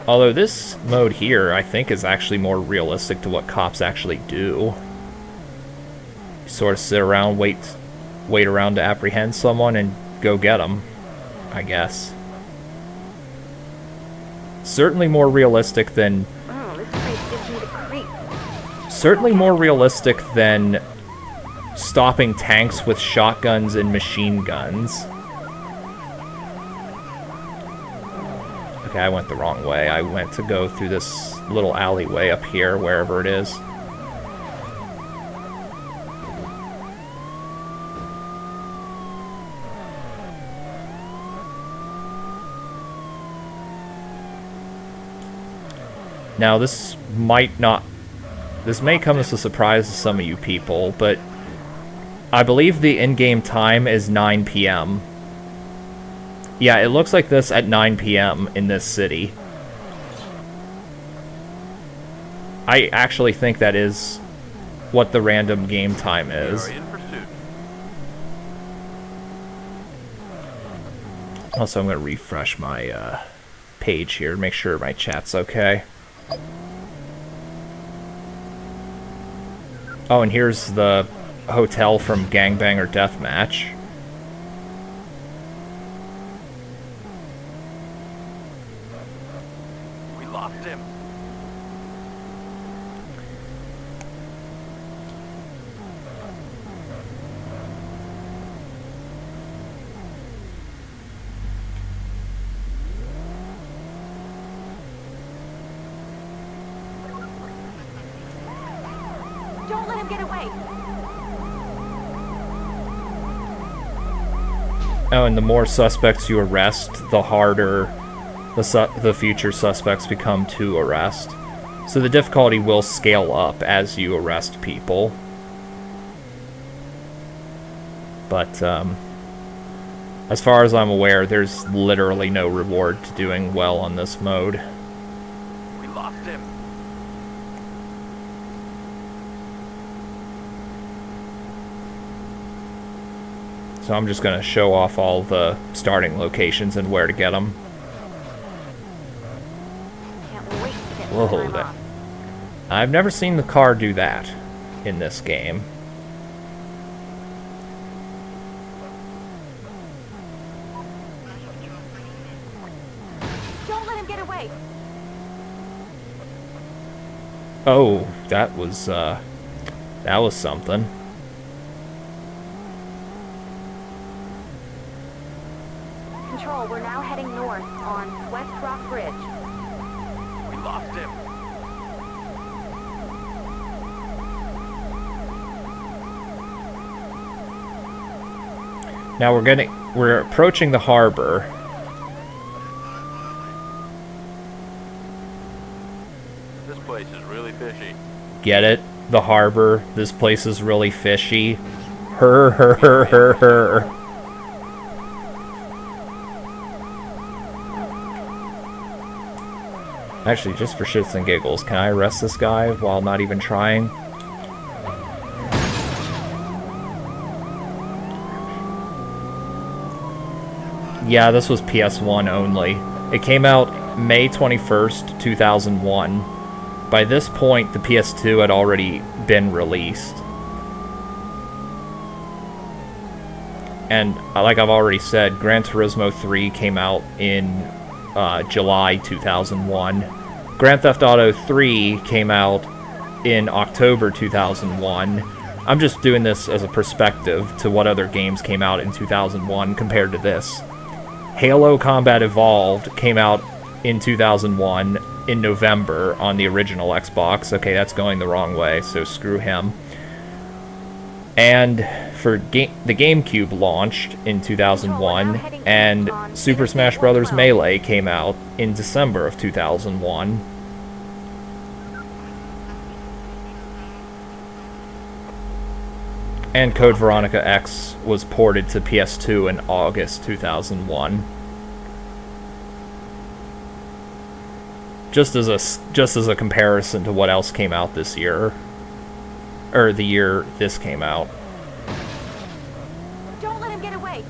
Although this mode here, I think, is actually more realistic to what cops actually do. You sort of sit around, wait around to apprehend someone, and go get them, I guess. Certainly more realistic than... Oh, this place gives me the creeps. Certainly more realistic than stopping tanks with shotguns and machine guns. Okay, I went the wrong way. I went to go through this little alleyway up here, wherever it is. Now, this may come as a surprise to some of you people, but I believe the in-game time is 9 p.m. Yeah, it looks like this at 9 p.m. in this city. I actually think that is what the random game time is. Also, I'm going to refresh my page here to make sure my chat's okay. Oh, and here's the hotel from Gangbanger Deathmatch. We lost him. Don't let him get away. Oh, and the more suspects you arrest, the harder the future suspects become to arrest. So the difficulty will scale up as you arrest people. But, as far as I'm aware, there's literally no reward to doing well on this mode. We lost him. So I'm just going to show off all the starting locations and where to get them. Can't wait to get Whoa, time that... off. I've never seen the car do that in this game. Don't let him get away. Oh, that was something. Control, we're now heading north on West Rock Bridge. We lost him. Now we're approaching the harbor. This place is really fishy. Get it? the harbor. This place is really fishy. Her. Actually, just for shits and giggles, can I arrest this guy while not even trying? Yeah, this was PS1 only. It came out May 21st, 2001. By this point, the PS2 had already been released. And, like I've already said, Gran Turismo 3 came out in July 2001. Grand Theft Auto 3 came out in October 2001. I'm just doing this as a perspective to what other games came out in 2001 compared to this. Halo Combat Evolved came out in 2001 in November on the original Xbox. Okay, that's going the wrong way, so screw him. And for the GameCube launched in 2001, and Super Smash Bros. Melee came out in December of 2001. And Code Veronica X was ported to PS2 in August 2001. Just as a comparison to what else came out this year. Or the year this came out. Don't let him get away.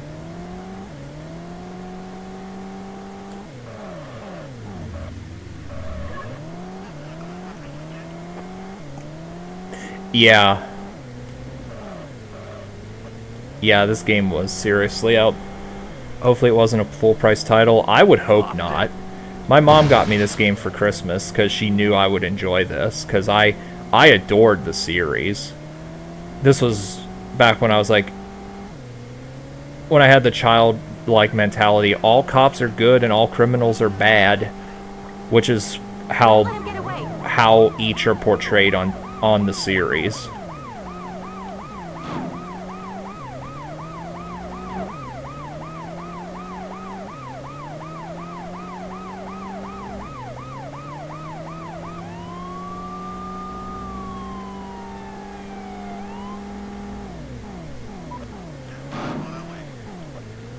Yeah. Yeah, this game was seriously out. Hopefully it wasn't a full price title. I would hope not. My mom got me this game for Christmas because she knew I would enjoy this, because I adored the series. This was back when I was like, when I had the childlike mentality, all cops are good and all criminals are bad, which is how each are portrayed on the series.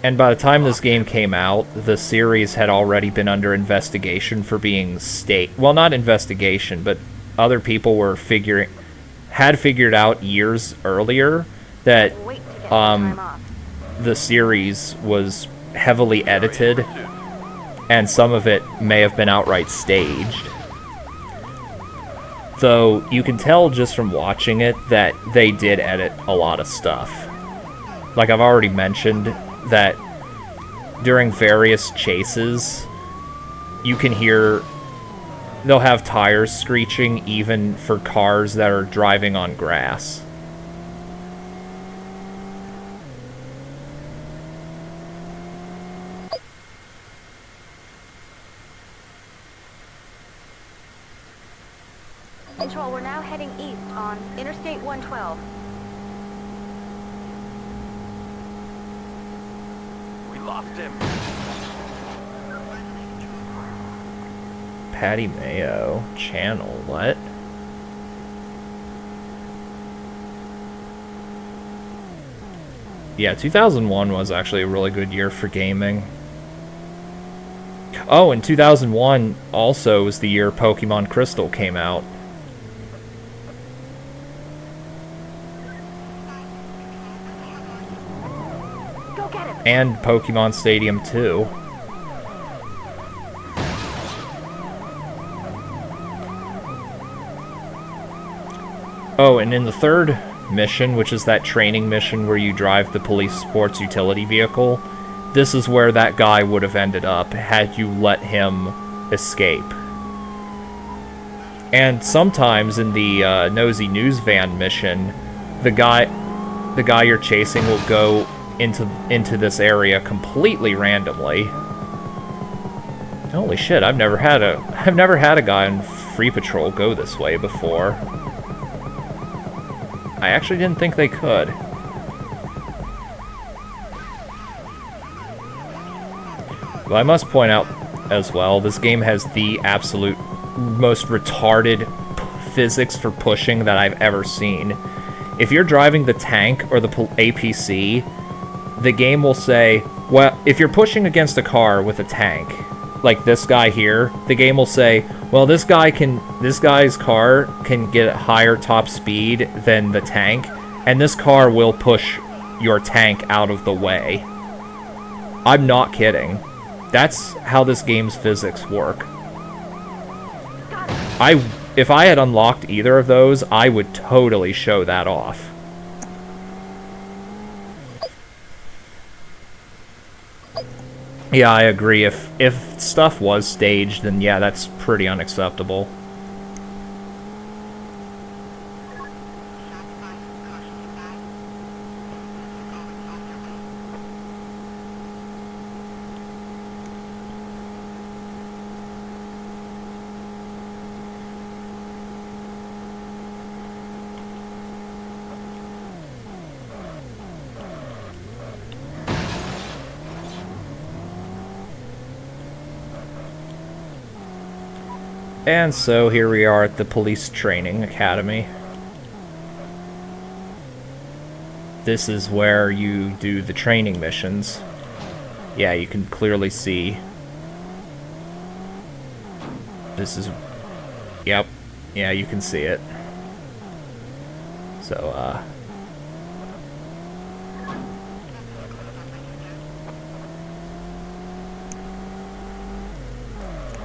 And by the time this game came out, the series had already been under investigation for being well, not investigation, but other people were had figured out years earlier that the series was heavily edited, and some of it may have been outright staged. Though you can tell just from watching it that they did edit a lot of stuff. Like I've already mentioned, that during various chases, you can hear they'll have tires screeching even for cars that are driving on grass. Control, we're now heading east on Interstate 112. Lost him. Patty Mayo channel, what? Yeah, 2001 was actually a really good year for gaming. Oh, and 2001 also was the year Pokemon Crystal came out. And Pokemon Stadium 2. Oh, and in the third mission, which is that training mission where you drive the police sports utility vehicle, this is where that guy would have ended up had you let him escape. And sometimes in the Nosy News Van mission, the guy you're chasing will go into this area completely randomly. Holy shit, I've never had a guy on Free Patrol go this way before. I actually didn't think they could. But I must point out as well, this game has the absolute most retarded physics for pushing that I've ever seen. If you're driving the tank or the APC, the game will say, well, if you're pushing against a car with a tank, like this guy here, the game will say, well, this guy's car can get higher top speed than the tank, and this car will push your tank out of the way. I'm not kidding. That's how this game's physics work. If I had unlocked either of those, I would totally show that off. Yeah, I agree. If stuff was staged, then yeah, that's pretty unacceptable. And so here we are at the Police Training Academy. This is where you do the training missions. Yeah, you can clearly see. This is... Yep. Yeah, you can see it. So,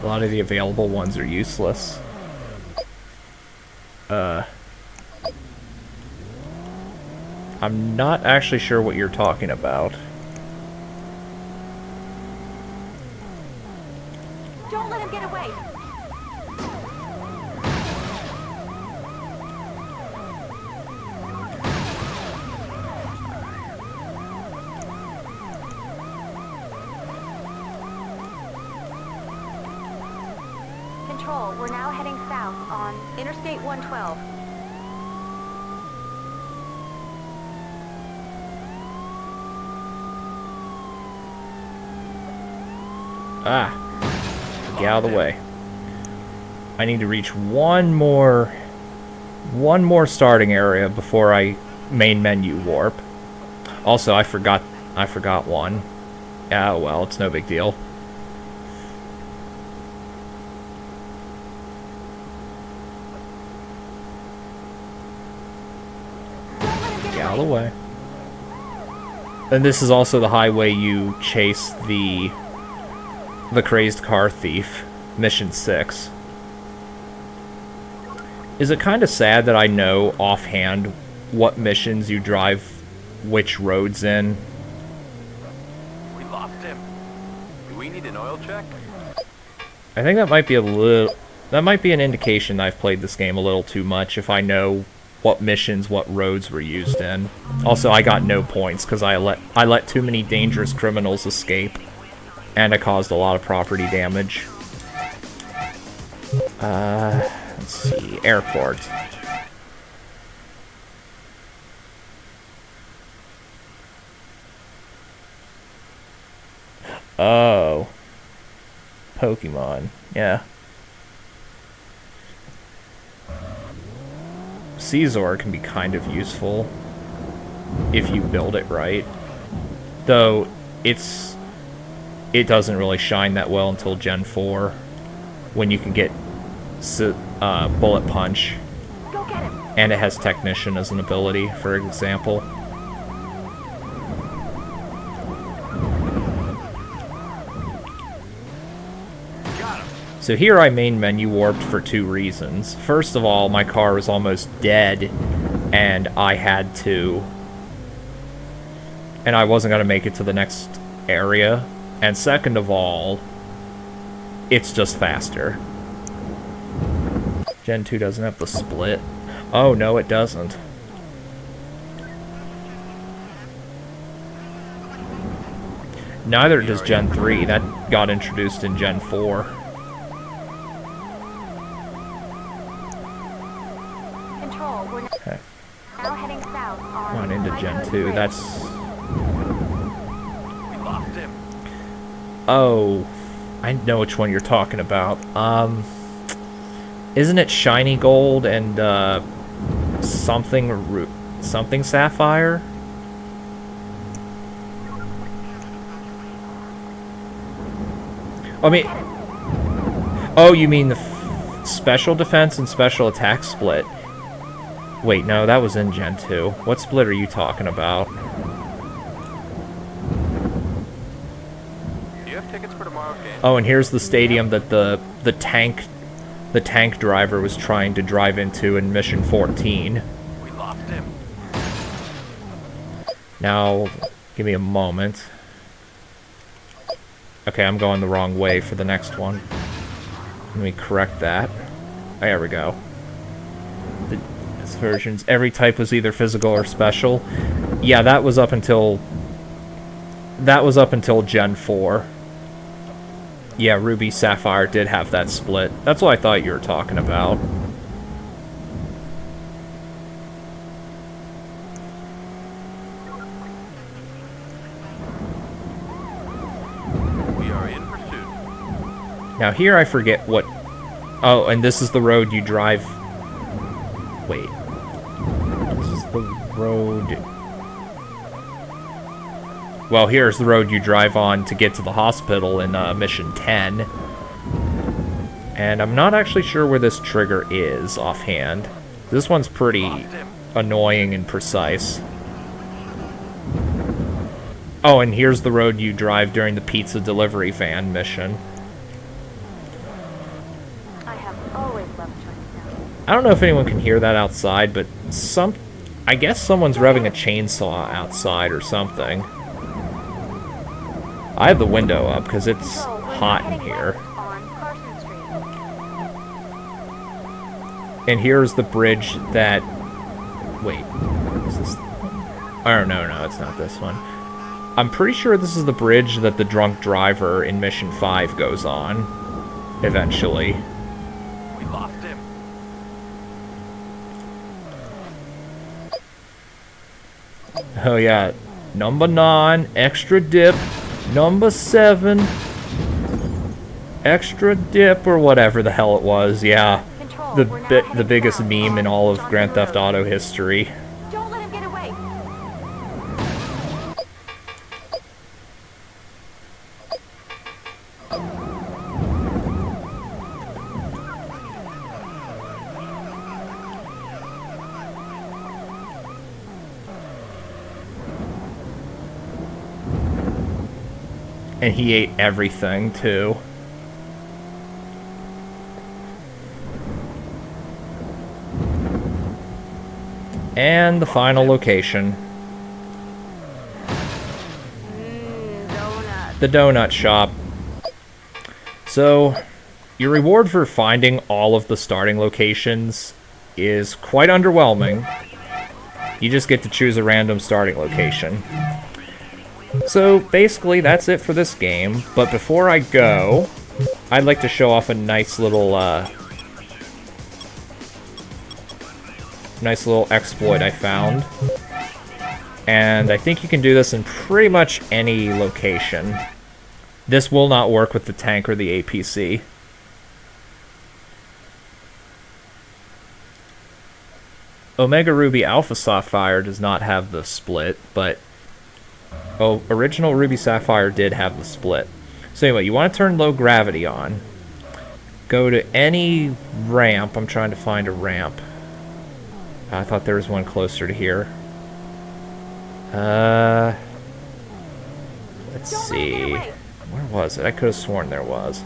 a lot of the available ones are useless. I'm not actually sure what you're talking about. Don't let him get away. Control, we're now heading south on Interstate 112. Ah. Get out of the way. I need to reach one more starting area before I main menu warp. Also, I forgot one. Yeah, well, it's no big deal. Get out of the way. And this is also the highway you chase the crazed car thief, mission 6. Is it kind of sad that I know offhand what missions you drive which roads in? We lost him. Do we need an oil check? I think that might be an indication that I've played this game a little too much if I know what missions, what roads were used in. Also, I got no points because I let too many dangerous criminals escape. And I caused a lot of property damage. Let's see, airport. Oh. Pokemon, yeah. Caesar can be kind of useful if you build it right. Though, it doesn't really shine that well until Gen 4, when you can get Bullet Punch. Go get him. And it has Technician as an ability, for example. So here I main menu warped for 2 reasons. First of all, my car was almost dead, and I had to... And I wasn't going to make it to the next area. And second of all, it's just faster. Gen 2 doesn't have the split. Oh, no, it doesn't. Neither does Gen 3. That got introduced in Gen 4. Control, we're now heading south on... Not into Gen 2. That's... We lost him. Oh, I know which one you're talking about. Isn't it shiny gold and something sapphire? I mean, oh, you mean the special defense and special attack split? Wait, no, that was in Gen 2. What split are you talking about? Do you have tickets for tomorrow's game? Oh, and here's the stadium that the tank driver was trying to drive into in Mission 14. We lost him. Now, give me a moment. Okay, I'm going the wrong way for the next one. Let me correct that. There we go. This version's every type was either physical or special. Yeah, that was up until Gen 4. Yeah, Ruby Sapphire did have that split. That's what I thought you were talking about. We are in pursuit. Now here I forget what... Oh, and this is the road you drive... Wait. This is the road... Well, here's the road you drive on to get to the hospital in Mission 10. And I'm not actually sure where this trigger is offhand. This one's pretty annoying and precise. Oh, and here's the road you drive during the pizza delivery van mission. I have always loved Chinatown. I don't know if anyone can hear that outside, but I guess someone's revving a chainsaw outside or something. I have the window up because it's So, we're hot in heading here. west on Carson Street. And here's the bridge that... Wait. Is this... Oh, no, it's not this one. I'm pretty sure this is the bridge that the drunk driver in Mission 5 goes on. Eventually. We lost him. Oh, yeah. Number 9, extra dip. Number 7, extra dip, or whatever the hell it was. Yeah. Control, The we're now heading biggest south meme in on all of Johnson Grand Theft Road. Auto history. Don't let him get away. And he ate everything, too. And the final location. Donut. The donut shop. So, your reward for finding all of the starting locations is quite underwhelming. You just get to choose a random starting location. So, basically, that's it for this game. But before I go, I'd like to show off a nice little exploit I found. And I think you can do this in pretty much any location. This will not work with the tank or the APC. Omega Ruby Alpha Sapphire does not have the split, but original Ruby Sapphire did have the split. So anyway, you want to turn low gravity on. Go to any ramp. I'm trying to find a ramp. I thought there was one closer to here. Let's Don't let him see. get away. Where was it? I could have sworn there was.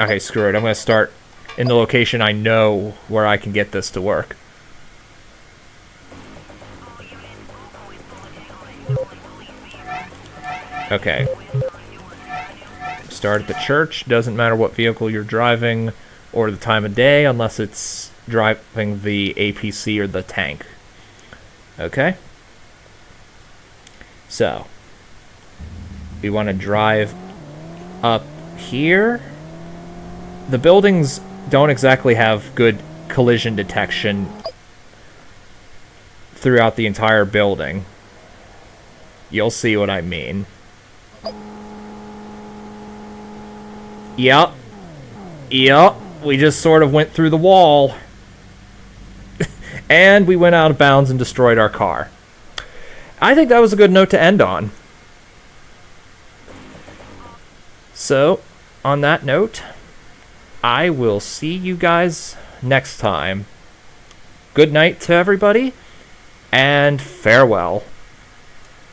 Okay, screw it. I'm going to start in the location I know where I can get this to work. Okay. Start at the church. Doesn't matter what vehicle you're driving or the time of day unless it's driving the APC or the tank. Okay? So, we want to drive up here. The buildings don't exactly have good collision detection throughout the entire building. You'll see what I mean. Yep. Yep. We just sort of went through the wall. And we went out of bounds and destroyed our car. I think that was a good note to end on. So, on that note, I will see you guys next time. Good night to everybody, and farewell.